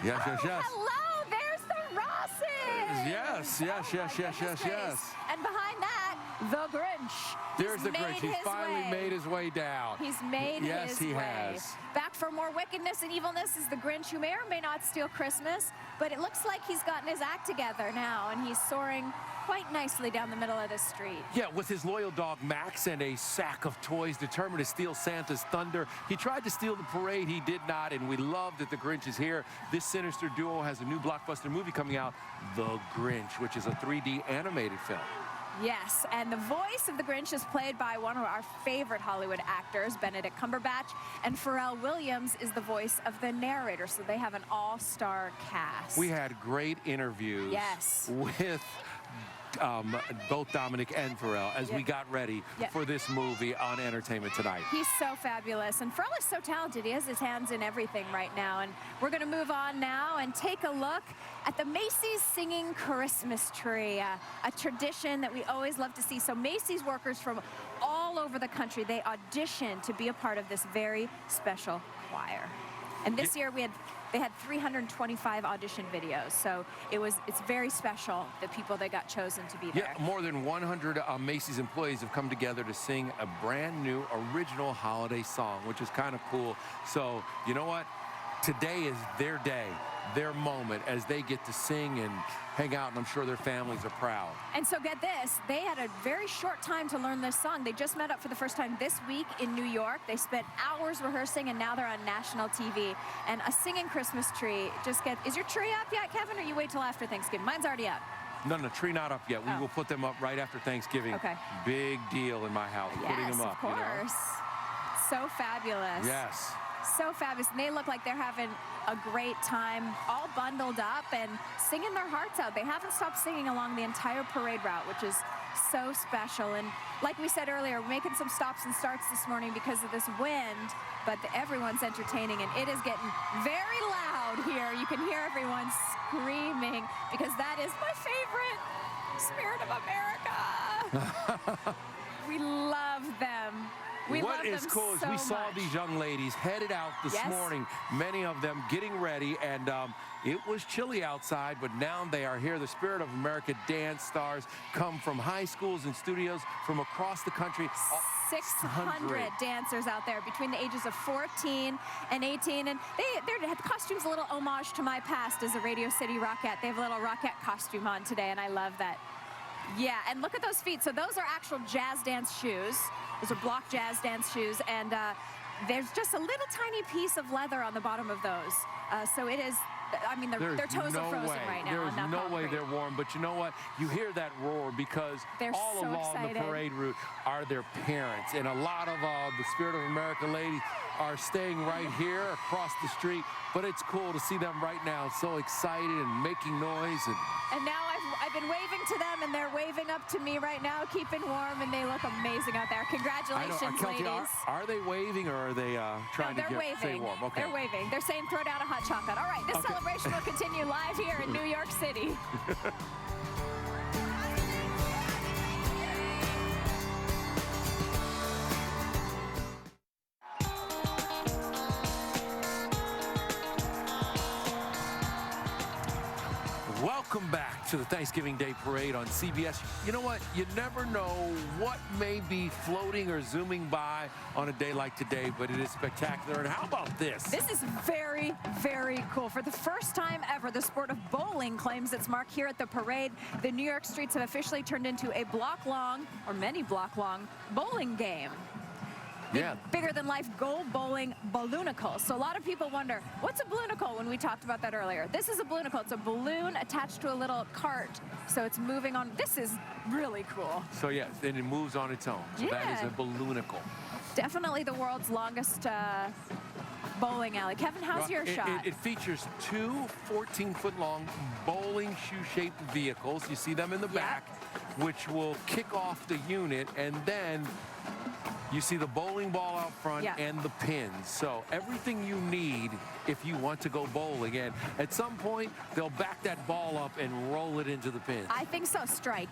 Yes, yes, yes. Hello, there's the Rosses. Yes. And behind that, the Grinch. There's the Grinch. He's finally made his way down. He's made his way. Yes, he has. Back for more wickedness and evilness is the Grinch, who may or may not steal Christmas, but it looks like he's gotten his act together now, and he's soaring quite nicely down the middle of the street. Yeah, with his loyal dog Max and a sack of toys determined to steal Santa's thunder. He tried to steal the parade, he did not, and we love that the Grinch is here. This sinister duo has a new blockbuster movie coming out, The Grinch, which is a 3D animated film. Yes, and the voice of the Grinch is played by one of our favorite Hollywood actors, Benedict Cumberbatch, and Pharrell Williams is the voice of the narrator, so they have an all-star cast. We had great interviews with both Dominic and Pharrell, as we got ready for this movie on Entertainment Tonight. He's so fabulous, and Pharrell is so talented. He has his hands in everything right now, and we're going to move on now and take a look at the Macy's Singing Christmas Tree, a tradition that we always love to see. So Macy's workers from all over the country, they audition to be a part of this very special choir. And this year they had 325 audition videos, so it's very special, the people that got chosen to be there. Yeah, more than 100 Macy's employees have come together to sing a brand new original holiday song, which is kind of cool. So, you know what? Today is their day, their moment, as they get to sing and hang out, and I'm sure their families are proud. And so get this, they had a very short time to learn this song. They just met up for the first time this week in New York. They spent hours rehearsing, and now they're on national TV. And a singing Christmas tree, is your tree up yet, Kevin, or you wait till after Thanksgiving? Mine's already up. No, tree not up yet. We will put them up right after Thanksgiving. Okay. Big deal in my house, putting them up. Yes, of course. So fabulous. Yes. So fabulous. And they look like they're having a great time, all bundled up and singing their hearts out. They haven't stopped singing along the entire parade route, which is so special. And like we said earlier, we're making some stops and starts this morning because of this wind, but everyone's entertaining, and it is getting very loud here. You can hear everyone screaming because that is my favorite, Spirit of America. We love them. What is cool is we saw these young ladies headed out this morning, many of them getting ready, and it was chilly outside, but now they are here. The Spirit of America dance stars come from high schools and studios from across the country. 600 dancers out there between the ages of 14 and 18, and their costume's a little homage to my past as a Radio City Rockette. They have a little Rockette costume on today, and I love that. Yeah, and look at those feet. So those are actual jazz dance shoes. Those are block jazz dance shoes, and there's just a little tiny piece of leather on the bottom of those. So it is, I mean, their toes are frozen right now. There's no way they're warm, but you know what? You hear that roar because all along the parade route are their parents, and a lot of the Spirit of America ladies are staying right here across the street, but it's cool to see them right now, so excited and making noise. And now I've been waving to them, and they're waving up to me right now, keeping warm, and they look amazing out there. Congratulations, ladies. Are they waving, or are they trying to stay warm? Okay. They're waving. They're saying throw down a hot chocolate. All right, this celebration will continue live here in New York City. Welcome back to the Thanksgiving Day Parade on CBS. You know what? You never know what may be floating or zooming by on a day like today, but it is spectacular. And how about this? This is very, very cool. For the first time ever, the sport of bowling claims its mark here at the parade. The New York streets have officially turned into a block-long, or many block-long, bowling game. Bigger than life gold bowling balloonicle. So a lot of people wonder, what's a balloonicle when we talked about that earlier? This is a balloonicle. It's a balloon attached to a little cart. So it's moving on. This is really cool. So yeah, and it moves on its own. So that is a balloonicle. Definitely the world's longest bowling alley. Kevin, how's your shot? It features two 14-foot-long bowling shoe-shaped vehicles. You see them in the back, which will kick off the unit, and then you see the bowling ball out front and the pins. So everything you need if you want to go bowling. And at some point, they'll back that ball up and roll it into the pins. I think so. Strike.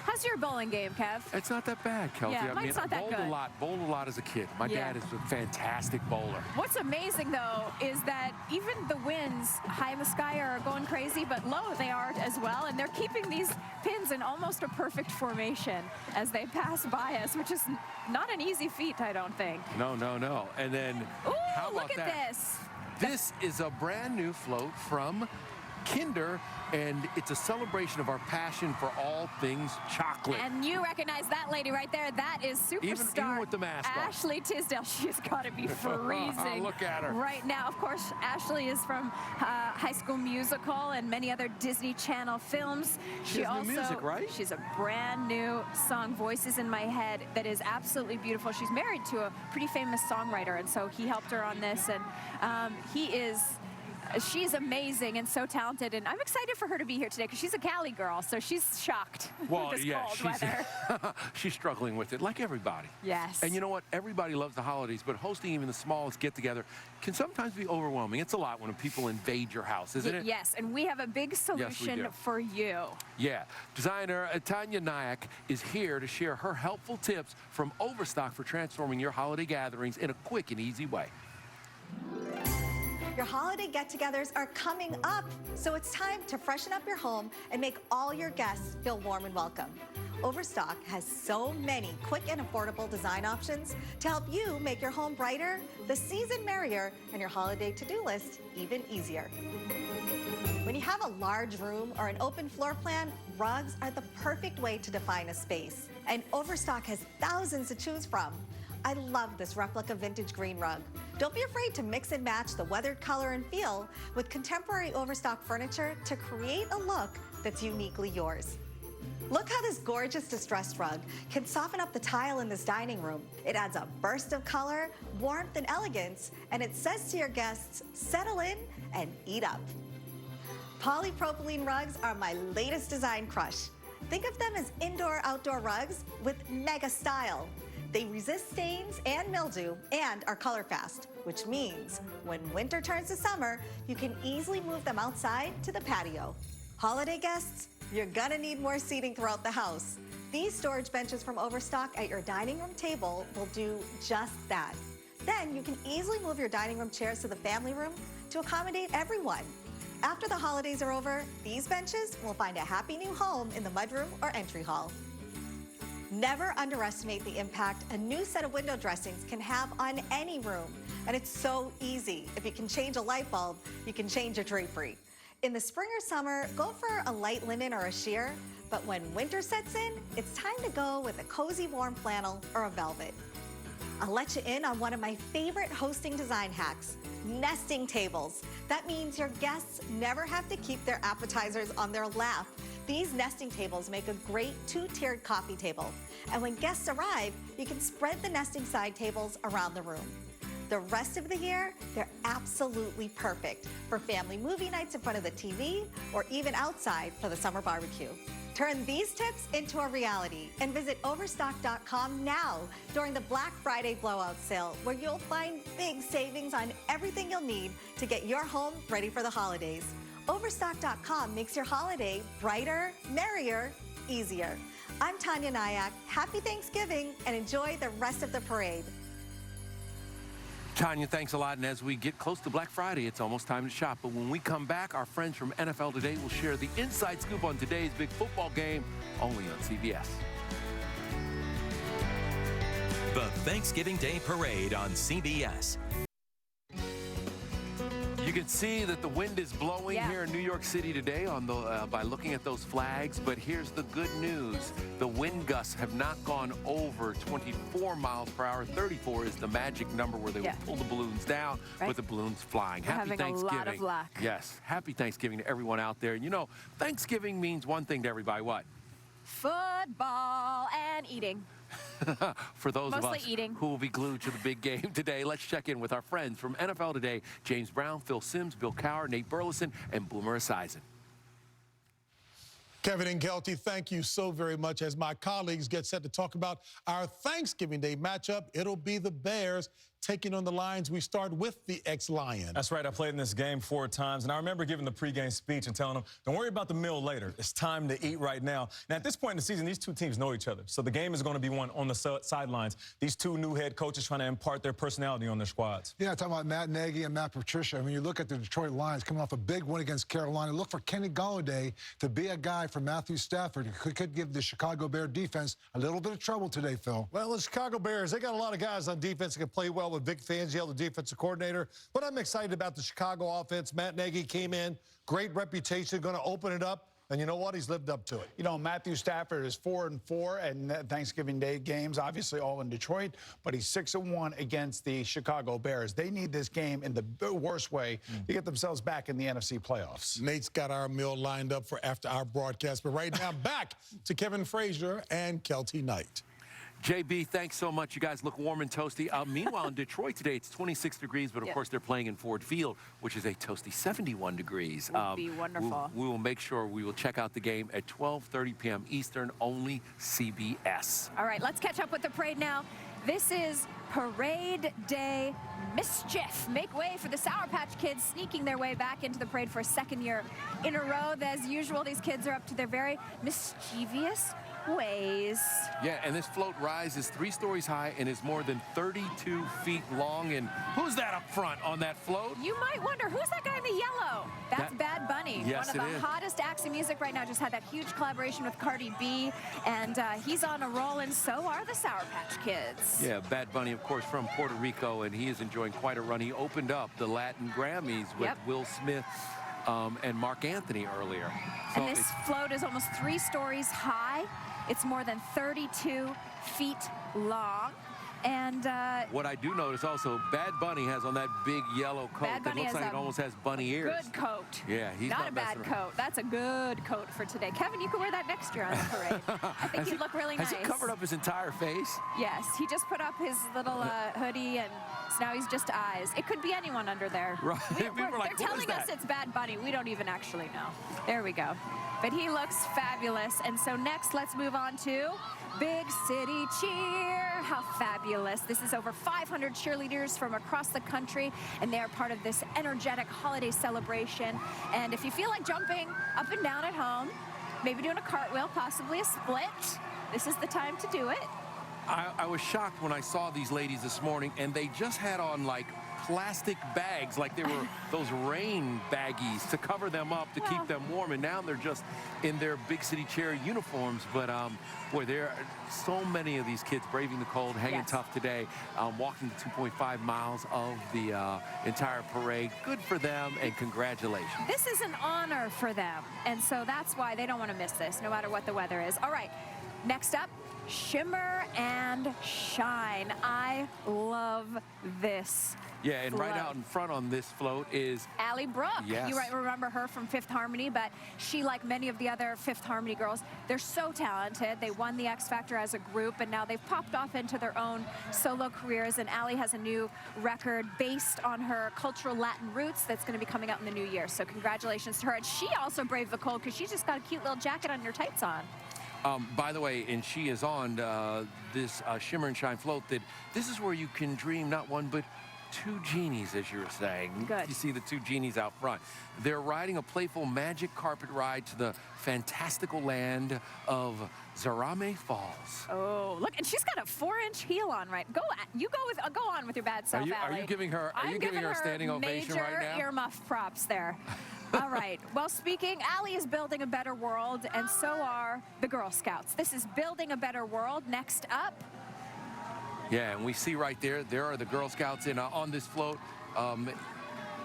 How's your bowling game, Kev? It's not that bad, Kelsey. Yeah, mine's not that good. I bowled a lot as a kid. My dad is a fantastic bowler. What's amazing, though, is that even the winds high in the sky are going crazy, but low they are as well, and they're keeping these pins in almost a perfect formation as they pass by us, which is not an easy feat, I don't think. No. And then, how about look at this. This is a brand new float from Kinder, and it's a celebration of our passion for all things chocolate. And you recognize that lady right there. That is superstar even with the mask on. Ashley Tisdale. She's got to be freezing. Look at her. Right now, of course, Ashley is from High School Musical and many other Disney Channel films. She has new music, right? She's a brand new song, Voices in My Head, that is absolutely beautiful. She's married to a pretty famous songwriter, and so he helped her on this, and he is She's amazing and so talented, and I'm excited for her to be here today because she's a Cali girl, so she's shocked Well, with this yeah, cold weather. she's struggling with it, like everybody. Yes. And you know what? Everybody loves the holidays, but hosting even the smallest get-together can sometimes be overwhelming. It's a lot when people invade your house, isn't it? Yes, and we have a big solution for you. Yeah. Designer Tanya Nyack is here to share her helpful tips from Overstock for transforming your holiday gatherings in a quick and easy way. Your holiday get-togethers are coming up, so it's time to freshen up your home and make all your guests feel warm and welcome. Overstock has so many quick and affordable design options to help you make your home brighter, the season merrier, and your holiday to-do list even easier. When you have a large room or an open floor plan, rugs are the perfect way to define a space. And Overstock has thousands to choose from. I love this replica vintage green rug. Don't be afraid to mix and match the weathered color and feel with contemporary Overstock furniture to create a look that's uniquely yours. Look how this gorgeous distressed rug can soften up the tile in this dining room. It adds a burst of color, warmth, and elegance, and it says to your guests, settle in and eat up. Polypropylene rugs are my latest design crush. Think of them as indoor-outdoor rugs with mega style. They resist stains and mildew and are color fast, which means when winter turns to summer, you can easily move them outside to the patio. Holiday guests, you're gonna need more seating throughout the house. These storage benches from Overstock at your dining room table will do just that. Then you can easily move your dining room chairs to the family room to accommodate everyone. After the holidays are over, these benches will find a happy new home in the mudroom or entry hall. Never underestimate the impact a new set of window dressings can have on any room. And it's so easy. If you can change a light bulb, you can change your drapery. In the spring or summer, go for a light linen or a sheer. But when winter sets in, it's time to go with a cozy warm flannel or a velvet. I'll let you in on one of my favorite hosting design hacks, nesting tables. That means your guests never have to keep their appetizers on their lap. These nesting tables make a great two-tiered coffee table. And when guests arrive, you can spread the nesting side tables around the room. The rest of the year, they're absolutely perfect for family movie nights in front of the TV or even outside for the summer barbecue. Turn these tips into a reality and visit Overstock.com now during the Black Friday blowout sale, where you'll find big savings on everything you'll need to get your home ready for the holidays. Overstock.com makes your holiday brighter, merrier, easier. I'm Tanya Nyack. Happy Thanksgiving and enjoy the rest of the parade. Tanya, thanks a lot. And as we get close to Black Friday, it's almost time to shop. But when we come back, our friends from NFL Today will share the inside scoop on today's big football game, only on CBS. The Thanksgiving Day Parade on CBS. You can see that the wind is blowing here in New York City today by looking at those flags. But here's the good news. The wind gusts have not gone over 24 miles per hour. 34 is the magic number where they will pull the balloons down with the balloons flying. We're Happy having Thanksgiving. a lot of luck. Yes. Happy Thanksgiving to everyone out there. You know, Thanksgiving means one thing to everybody. What? Football and eating. For those Mostly of us eating. who will be glued to the big game today, let's check in with our friends from NFL Today, James Brown, Phil Simms, Bill Cowher, Nate Burleson, and Boomer Esiason. Kevin and Kelty, thank you so very much. As my colleagues get set to talk about our Thanksgiving Day matchup, it'll be the Bears taking on the Lions. We start with the ex-Lion. That's right. I played in this game 4 times, and I remember giving the pregame speech and telling them, don't worry about the meal later. It's time to eat right now. Now, at this point in the season, these two teams know each other, so the game is going to be won on the sidelines. These two new head coaches trying to impart their personality on their squads. Yeah, talking about Matt Nagy and Matt Patricia. I mean, you look at the Detroit Lions coming off a big win against Carolina. Look for Kenny Golladay to be a guy for Matthew Stafford who could give the Chicago Bear defense a little bit of trouble today, Phil. Well, the Chicago Bears, they got a lot of guys on defense that can play well with Vic Fangio, the defensive coordinator. But I'm excited about the Chicago offense. Matt Nagy came in, great reputation, going to open it up. And you know what? He's lived up to it. You know, Matthew Stafford is 4-4 in Thanksgiving Day games, obviously all in Detroit, but he's 6-1 against the Chicago Bears. They need this game in the worst way to get themselves back in the NFC playoffs. Nate's got our meal lined up for after our broadcast. But right now, back to Kevin Frazier and Kelty Knight. JB, thanks so much. You guys look warm and toasty. Meanwhile, in Detroit today, it's 26 degrees, but of course they're playing in Ford Field, which is a toasty 71 degrees. Would be wonderful. We will make sure we will check out the game at 12:30 p.m. Eastern, only CBS. All right, let's catch up with the parade now. This is Parade Day Mischief. Make way for the Sour Patch Kids sneaking their way back into the parade for a second year in a row. As usual, these kids are up to their very mischievous ways. Yeah, and this float rises 3 stories high and is more than 32 feet long. And who's that up front on that float? You might wonder, who's that guy in the yellow? That's Bad Bunny. Yes, one of the hottest acts in music right now. Just had that huge collaboration with Cardi B, and he's on a roll, and so are the Sour Patch Kids. Yeah, Bad Bunny, of course, from Puerto Rico, and he is enjoying quite a run. He opened up the Latin Grammys with Will Smith and Mark Anthony earlier. So and this float is almost 3 stories high. It's more than 32 feet long. And what I do notice also, Bad Bunny has on that big yellow coat that looks like it almost has bunny ears. Good coat. Yeah, he's not a bad coat. That's a good coat for today. Kevin, you can wear that next year on the parade. I think you'd look really nice. Has he covered up his entire face? Yes, he just put up his little hoodie, and so now he's just eyes. It could be anyone under there. Right. They're telling us it's Bad Bunny. We don't even actually know. There we go. But he looks fabulous. And so next, let's move on to Big City Cheer. How fabulous. This is over 500 cheerleaders from across the country, and they are part of this energetic holiday celebration. And if you feel like jumping up and down at home, maybe doing a cartwheel, possibly a split, this is the time to do it. I was shocked when I saw these ladies this morning, and they just had on like plastic bags, like they were those rain baggies to cover them up to keep them warm, and now they're just in their Big City Cheer uniforms. But boy, there are so many of these kids braving the cold, hanging tough today, walking the 2.5 miles of the entire parade. Good for them, and congratulations. This is an honor for them, and so that's why they don't want to miss this, no matter what the weather is. All right, next up, Shimmer and Shine. I love this. Yeah, and right out in front on this float is Allie Brooke. Yes. You might remember her from Fifth Harmony, but she, like many of the other Fifth Harmony girls, they're so talented. They won the X Factor as a group, and now they've popped off into their own solo careers, and Allie has a new record based on her cultural Latin roots that's going to be coming out in the new year. So congratulations to her. And she also braved the cold because she's just got a cute little jacket on her tights on. By the way, and she is on this Shimmer and Shine float, that this is where you can dream not one but 2 genies, as you were saying. Good. You see the 2 genies out front. They're riding a playful magic carpet ride to the fantastical land of Zarame Falls. Oh, look, and she's got a 4-inch heel on, right? Go on with your bad self, Are you giving her a standing ovation right now? Major earmuff props there. All right. Well, speaking, Allie is building a better world, and so are the Girl Scouts. This is Building a Better World. Next up. Yeah, and we see right there are the Girl Scouts on this float.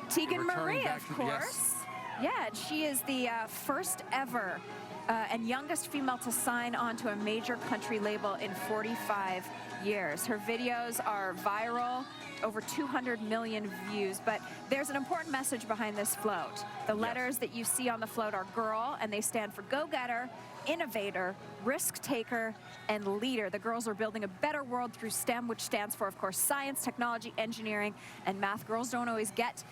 Tegan Marie, of course. Yeah, and she is the first ever and youngest female to sign on to a major country label in 45 years. Her videos are viral, over 200 million views, but there's an important message behind this float. The letters that you see on the float are girl, and they stand for go-getter, innovator, risk taker, and leader. The girls are building a better world through STEM, which stands for, of course, science, technology, engineering, and math. Girls don't always get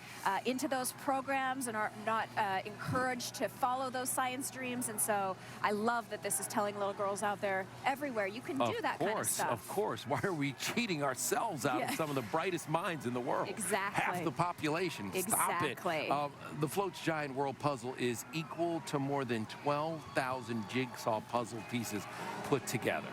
into those programs and are not encouraged to follow those science streams, and so I love that this is telling little girls out there everywhere you can do that kind of stuff. Of course. Why are we cheating ourselves out of some of the brightest minds in the world? Exactly. Half the population. Stop it. The float's giant world puzzle is equal to more than 12,000 jigsaw puzzle pieces put together.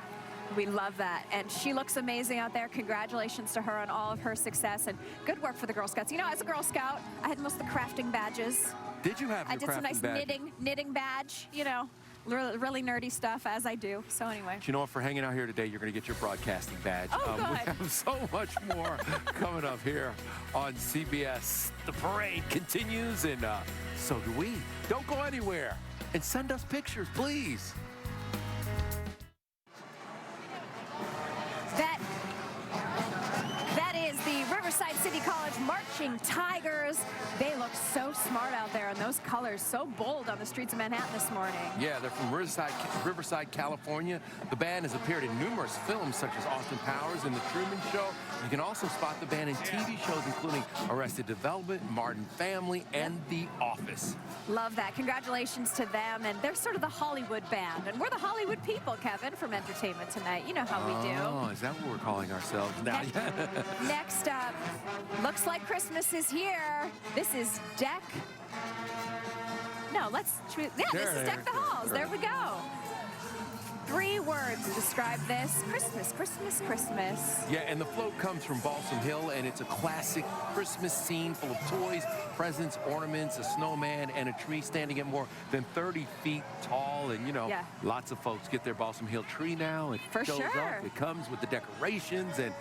We love that, and she looks amazing out there. Congratulations to her on all of her success, and good work for the Girl Scouts. You know, as a Girl Scout, I had most of the crafting badges. Did you have your I did some nice badge? knitting badge, you know, really nerdy stuff, as I do. So anyway. Do you know what? For hanging out here today, you're going to get your broadcasting badge. Oh, good. We have so much more coming up here on CBS. The parade continues, and so do we. Don't go anywhere, and send us pictures, please. That is the Riverside City College marching tigers. They look so smart out there, and those colors so bold on the streets of Manhattan this morning. Yeah, they're from Riverside, California. The band has appeared in numerous films such as Austin Powers and The Truman Show. You can also spot the band in TV shows including Arrested Development, Martin Family, and The Office. Love that. Congratulations to them. And they're sort of the Hollywood band. And we're the Hollywood people, Kevin, from Entertainment Tonight. You know how we do. Oh, is that what we're calling ourselves now? Next up, looks like Christmas is here. This is Deck. No, let's choose. Yeah, this is Deck the Halls. There we go. 3 words describe this. Christmas, Christmas, Christmas. Yeah, and the float comes from Balsam Hill, and it's a classic Christmas scene full of toys, presents, ornaments, a snowman, and a tree standing at more than 30 feet tall. And, you know, lots of folks get their Balsam Hill tree now. It shows up. It comes with the decorations and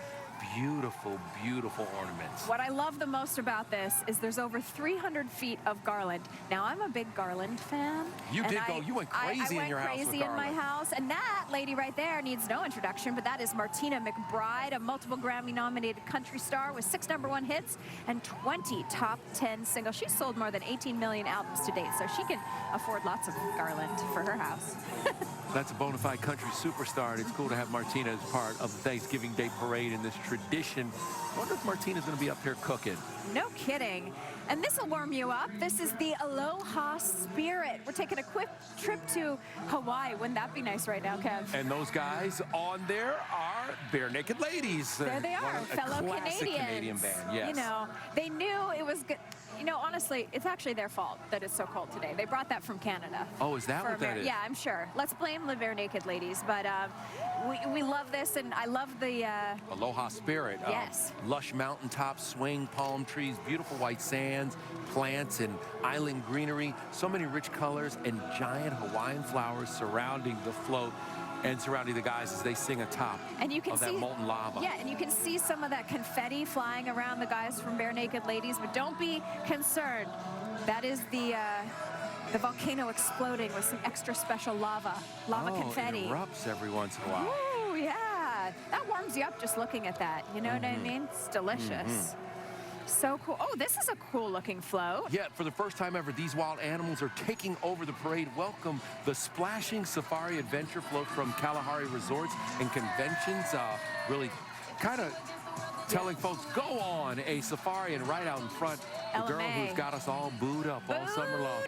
beautiful, beautiful ornaments. What I love the most about this is there's over 300 feet of garland. Now, I'm a big garland fan. You did go, you went crazy in your house with garland. I went crazy in my house, and that lady right there needs no introduction, but that is Martina McBride, a multiple Grammy-nominated country star with 6 #1 hits and 20 top 10 singles. She's sold more than 18 million albums to date, so she can afford lots of garland for her house. That's a bona fide country superstar, and it's cool to have Martina as part of the Thanksgiving Day parade in this tradition. I wonder if Martina's going to be up here cooking. No kidding. And this will warm you up. This is the Aloha Spirit. We're taking a quick trip to Hawaii. Wouldn't that be nice right now, Kev? And those guys on there are Bare Naked Ladies. There they are, fellow classic Canadian band, yes. You know, they knew it was good. You know, honestly, it's actually their fault that it's so cold today. They brought that from Canada. Oh, is that what that is? Yeah, I'm sure. Let's blame the Bare Naked Ladies. But we love this, and I love the... Aloha Spirit. Yes. Lush mountaintops, swaying palm trees, beautiful white sands, plants, and island greenery. So many rich colors and giant Hawaiian flowers surrounding the float and surrounding the guys as they sing atop of that molten lava. Yeah, and you can see some of that confetti flying around the guys from Bare Naked Ladies, but don't be concerned. That is the volcano exploding with some extra special lava confetti. It erupts every once in a while. Ooh, yeah. That warms you up just looking at that. You know what I mean? It's delicious. So cool. Oh, this is a cool looking float. Yeah, for the first time ever, these wild animals are taking over the parade. Welcome the Splashing Safari Adventure Float from Kalahari Resorts and Conventions. Really kind of telling folks, go on a safari, and right out in front, the girl who's got us all booed up all summer long.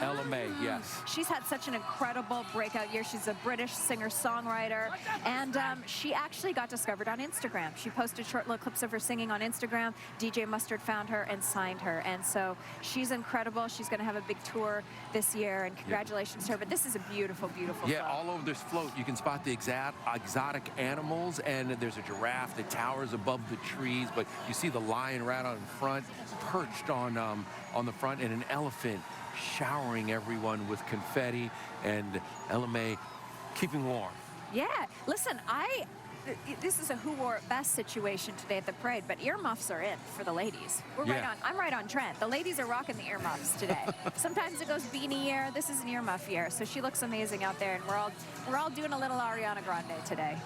Ella May, yes. She's had such an incredible breakout year. She's a British singer-songwriter, and she actually got discovered on Instagram. She posted short little clips of her singing on Instagram. DJ Mustard found her and signed her, and so she's incredible. She's going to have a big tour this year, and congratulations to her. But this is a beautiful, beautiful float. All over this float, you can spot the exotic animals, and there's a giraffe that towers above the trees, but you see the lion right out in front, perched on the front, and an elephant showering everyone with confetti, and Ella May keeping warm. Yeah, listen, this is a who wore it best situation today at the parade, but earmuffs are in for the ladies. I'm right on trend. The ladies are rocking the earmuffs today. Sometimes it goes beanie year. This is an earmuff year, so she looks amazing out there, and we're all doing a little Ariana Grande today.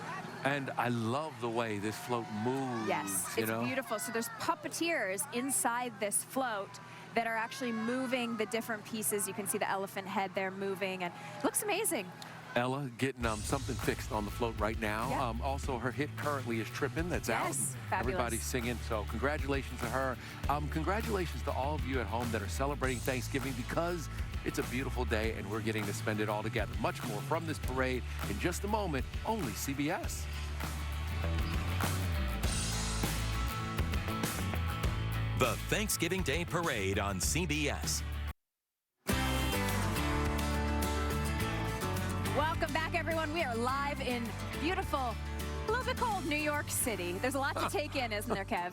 And I love the way this float moves. Yes, it's beautiful. So there's puppeteers inside this float that are actually moving the different pieces. You can see the elephant head there moving, and it looks amazing. Ella getting something fixed on the float right now. Also, her hit currently is Trippin'. That's out. Fabulous. Everybody's singing, so congratulations to her. Congratulations to all of you at home that are celebrating Thanksgiving, because it's a beautiful day and we're getting to spend it all together. Much more from this parade in just a moment, only CBS. The Thanksgiving Day Parade on CBS. Welcome back, everyone. We are live in beautiful, a little bit cold New York City. There's a lot to take in, isn't there, Kev?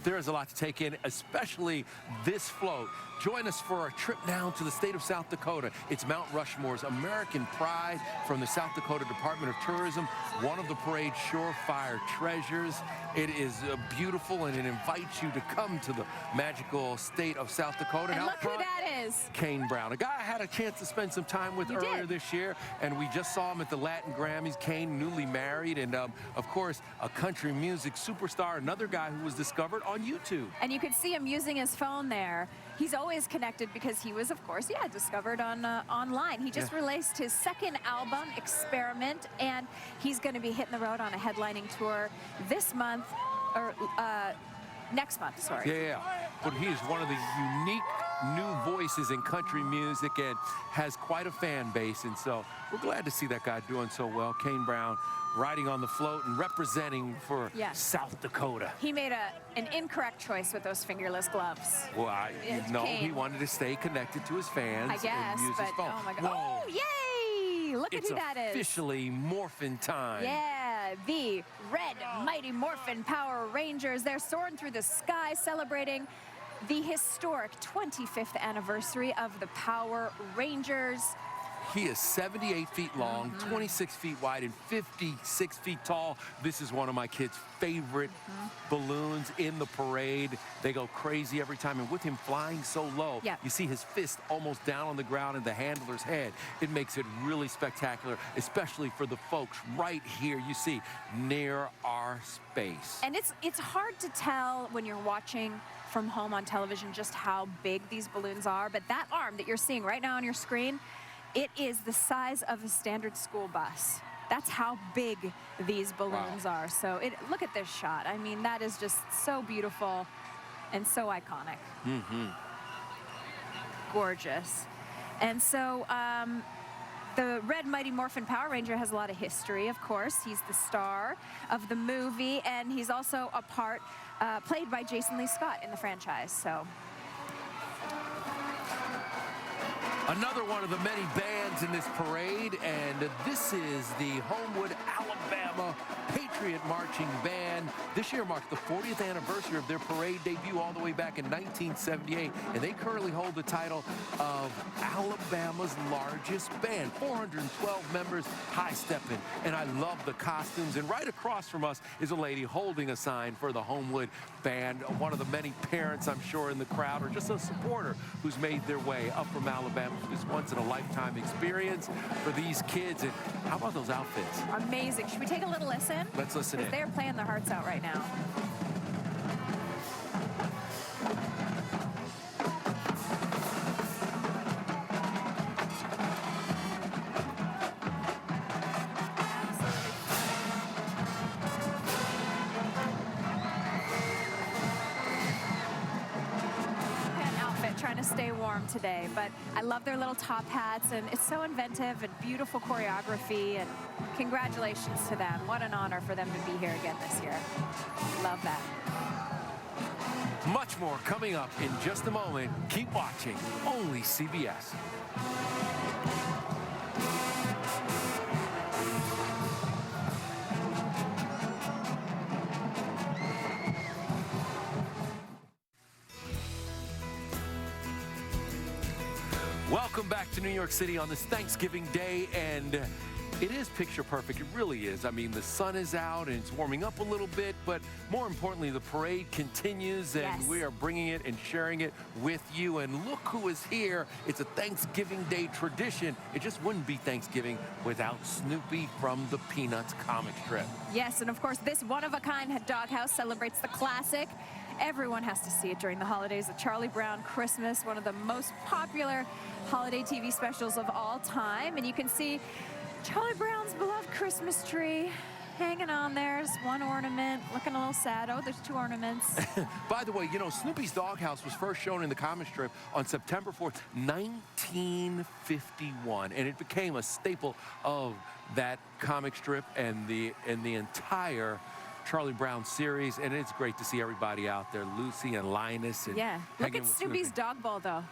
There is a lot to take in, especially this float. Join us for a trip down to the state of South Dakota. It's Mount Rushmore's American Pride from the South Dakota Department of Tourism, one of the parade's surefire treasures. It is beautiful, and it invites you to come to the magical state of South Dakota. And look who that is. Kane Brown, a guy I had a chance to spend some time with earlier this year, and we just saw him at the Latin Grammys. Kane, newly married, and of course, a country music superstar, another guy who was discovered on YouTube. And you could see him using his phone there. He's always connected because he was, of course, discovered on online. He just released his second album, Experiment, and he's going to be hitting the road on a headlining tour this month, or next month, sorry. Yeah, but he is one of the unique new voices in country music and has quite a fan base, and so we're glad to see that guy doing so well. Kane Brown riding on the float and representing for South Dakota. He made an incorrect choice with those fingerless gloves. Well, he wanted to stay connected to his fans. I guess, and use his phone. Oh my God. Whoa. Oh, yay! Look at who that is. It's officially morphin' time. Yeah, the Red Mighty Morphin Power Rangers. They're soaring through the sky celebrating the historic 25th anniversary of the Power Rangers. He is 78 feet long, 26 feet wide, and 56 feet tall. This is one of my kids' favorite balloons in the parade. They go crazy every time, and with him flying so low, you see his fist almost down on the ground in the handler's head. It makes it really spectacular, especially for the folks right here, you see, near our space. And it's hard to tell when you're watching from home on television just how big these balloons are, but that arm that you're seeing right now on your screen, it is the size of a standard school bus. That's how big these balloons are. So look at this shot. I mean, that is just so beautiful and so iconic. Gorgeous. And so the Red Mighty Morphin Power Ranger has a lot of history, of course. He's the star of the movie, and he's also a part played by Jason Lee Scott in the franchise. So. Another one of the many bands in this parade, and this is the Homewood, Alabama Patriot Marching Band. This year marks the 40th anniversary of their parade debut all the way back in 1978, and they currently hold the title of Alabama's largest band, 412 members, high-stepping, and I love the costumes. And right across from us is a lady holding a sign for the Homewood Band, one of the many parents, I'm sure, in the crowd, or just a supporter who's made their way up from Alabama for this once-in-a-lifetime experience for these kids. And how about those outfits? Amazing. Should we take a little listen? Let's listen in. Because they're playing their hearts out right now. Trying to stay warm today, but I love their little top hats, and it's so inventive and beautiful choreography, and congratulations to them. What an honor for them to be here again this year. Love that. Much more coming up in just a moment. Keep watching, only CBS. Welcome back to New York City on this Thanksgiving Day, and it is picture perfect. It really is. I mean, the sun is out and it's warming up a little bit, but more importantly, the parade continues, and we are bringing it and sharing it with you. And look who is here. It's a Thanksgiving Day tradition. It just wouldn't be Thanksgiving without Snoopy from the Peanuts comic strip. Yes, and of course, this one-of-a-kind doghouse celebrates the classic. Everyone has to see it during the holidays. The Charlie Brown Christmas, one of the most popular holiday TV specials of all time. And you can see Charlie Brown's beloved Christmas tree hanging on there. There's one ornament, looking a little sad. Oh, there's two ornaments. By the way, you know, Snoopy's Doghouse was first shown in the comic strip on September 4th, 1951, and it became a staple of that comic strip and the entire Charlie Brown series, and it's great to see everybody out there, Lucy and Linus. And look at Snoopy's dog bowl, though,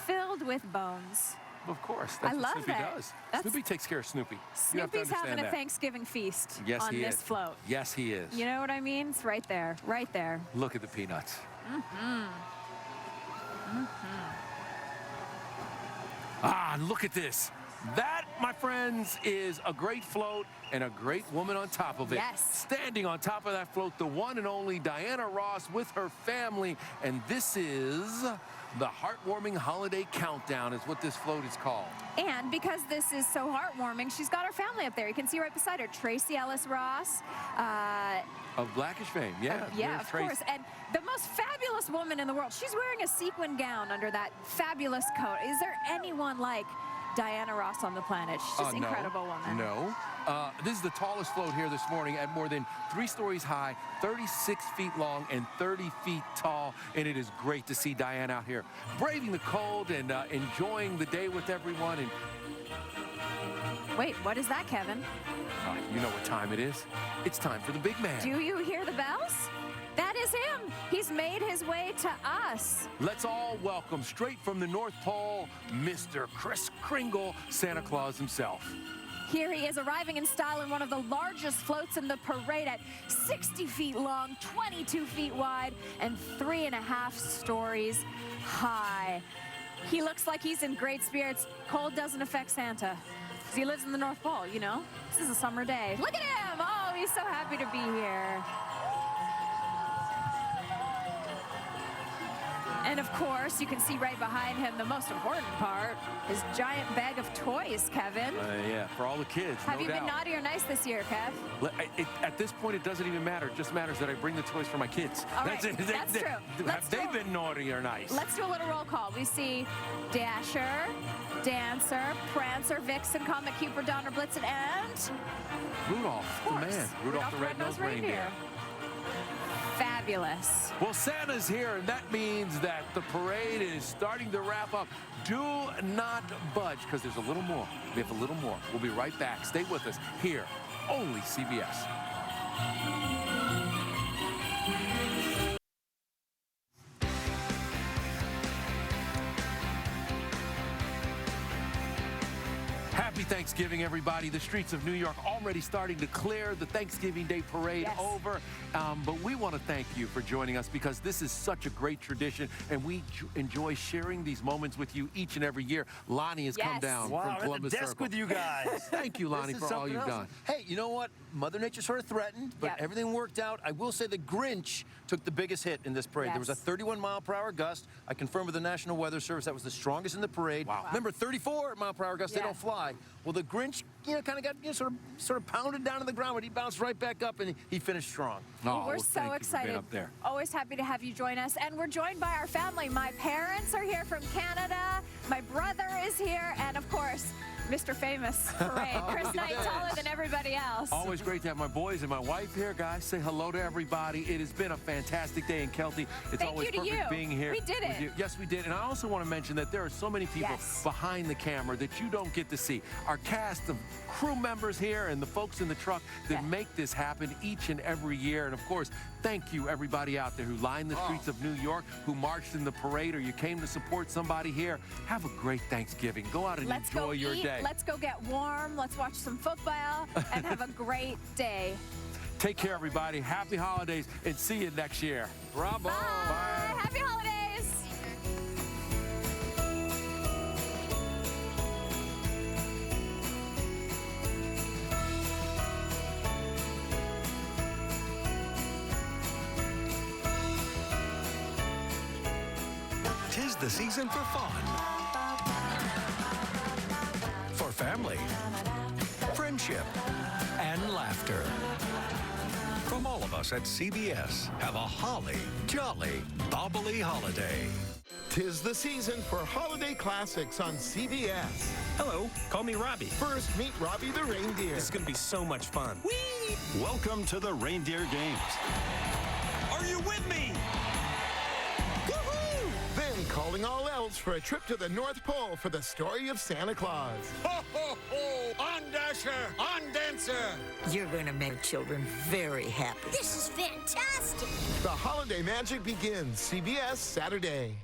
filled with bones. Of course, that's what Snoopy does. Snoopy takes care of Snoopy. Snoopy's having a Thanksgiving feast on this float. Yes, he is. You know what I mean? It's right there, right there. Look at the peanuts. Ah, look at this. That, my friends, is a great float and a great woman on top of it. Yes. Standing on top of that float, the one and only Diana Ross with her family. And this is The Heartwarming Holiday Countdown is what this float is called. And because this is so heartwarming, she's got her family up there. You can see right beside her, Tracy Ellis Ross. Of Blackish fame, yeah. Yeah, of course. And the most fabulous woman in the world. She's wearing a sequin gown under that fabulous coat. Is there anyone like Diana Ross on the planet? She's just an incredible woman. No. This is the tallest float here this morning at more than 3 stories high, 36 feet long, and 30 feet tall. And it is great to see Diane out here braving the cold and enjoying the day with everyone. And wait, what is that, Kevin? You know what time it is. It's time for the big man. Do you hear the bells? That is him. He's made his way to us. Let's all welcome, straight from the North Pole, Mr. Kris Kringle, Santa Claus himself. Here he is, arriving in style in one of the largest floats in the parade at 60 feet long, 22 feet wide, and 3.5 stories high. He looks like he's in great spirits. Cold doesn't affect Santa, because he lives in the North Pole, you know? This is a summer day. Look at him! Oh, he's so happy to be here. And of course, you can see right behind him the most important part, his giant bag of toys, Kevin. Yeah, for all the kids, Have you been naughty or nice this year, Kev? At this point, it doesn't even matter. It just matters that I bring the toys for my kids. All right, that's true. Have they been naughty or nice? Let's do a little roll call. We see Dasher, Dancer, Prancer, Vixen, Comet, Cupid, Donner, Blitzen, and Rudolph, the man. Rudolph the Red-Nosed Reindeer. Fabulous. Well, Santa's here, and that means that the parade is starting to wrap up. Do not budge, because there's a little more. We have a little more. We'll be right back. Stay with us here, only CBS. Happy Thanksgiving, everybody. The streets of New York already starting to clear. The Thanksgiving Day parade over. But we want to thank you for joining us, because this is such a great tradition, and we enjoy sharing these moments with you each and every year. Lonnie has come down from Columbus at the desk Circle. with you guys. Thank you, Lonnie, for all you've done. Hey, you know what? Mother Nature sort of threatened, but everything worked out. I will say the Grinch took the biggest hit in this parade. There was a 31-mile-per-hour gust. I confirmed with the National Weather Service that was the strongest in the parade. Wow. Remember, 34-mile-per-hour gusts, they don't fly. Well, the Grinch, kind of got sort of pounded down to the ground, but he bounced right back up, and he finished strong. Well, we're so excited. Up there. Always happy to have you join us. And we're joined by our family. My parents are here from Canada. My brother is here. And, of course, Mr. Famous Parade. Chris Knight, taller than everybody else. Always great to have my boys and my wife here, guys. Say hello to everybody. It has been a fantastic day in Kelty. It's always perfect being here. We did it. Yes, we did. And I also want to mention that there are so many people behind the camera that you don't get to see. Our cast of crew members here and the folks in the truck that make this happen each and every year. And, of course, thank you, everybody out there who lined the streets of New York, who marched in the parade, or you came to support somebody here. Have a great Thanksgiving. Go out and enjoy your day. Let's go get warm. Let's watch some football and have a great day. Take care, everybody. Happy holidays, and see you next year. Bravo. Bye. Happy holidays. Tis the season for fun, for family, friendship, and laughter. From all of us at CBS, have a holly, jolly, bobbly holiday. Tis the season for holiday classics on CBS. Hello, call me Robbie. First, meet Robbie the reindeer. This is going to be so much fun. Whee! Welcome to the Reindeer Games. Are you with me? Woohoo! Then, calling all elves for a trip to the North Pole for the story of Santa Claus. Ho, ho, ho! On Dasher! On Dancer! You're going to make children very happy. This is fantastic! The holiday magic begins. CBS Saturday.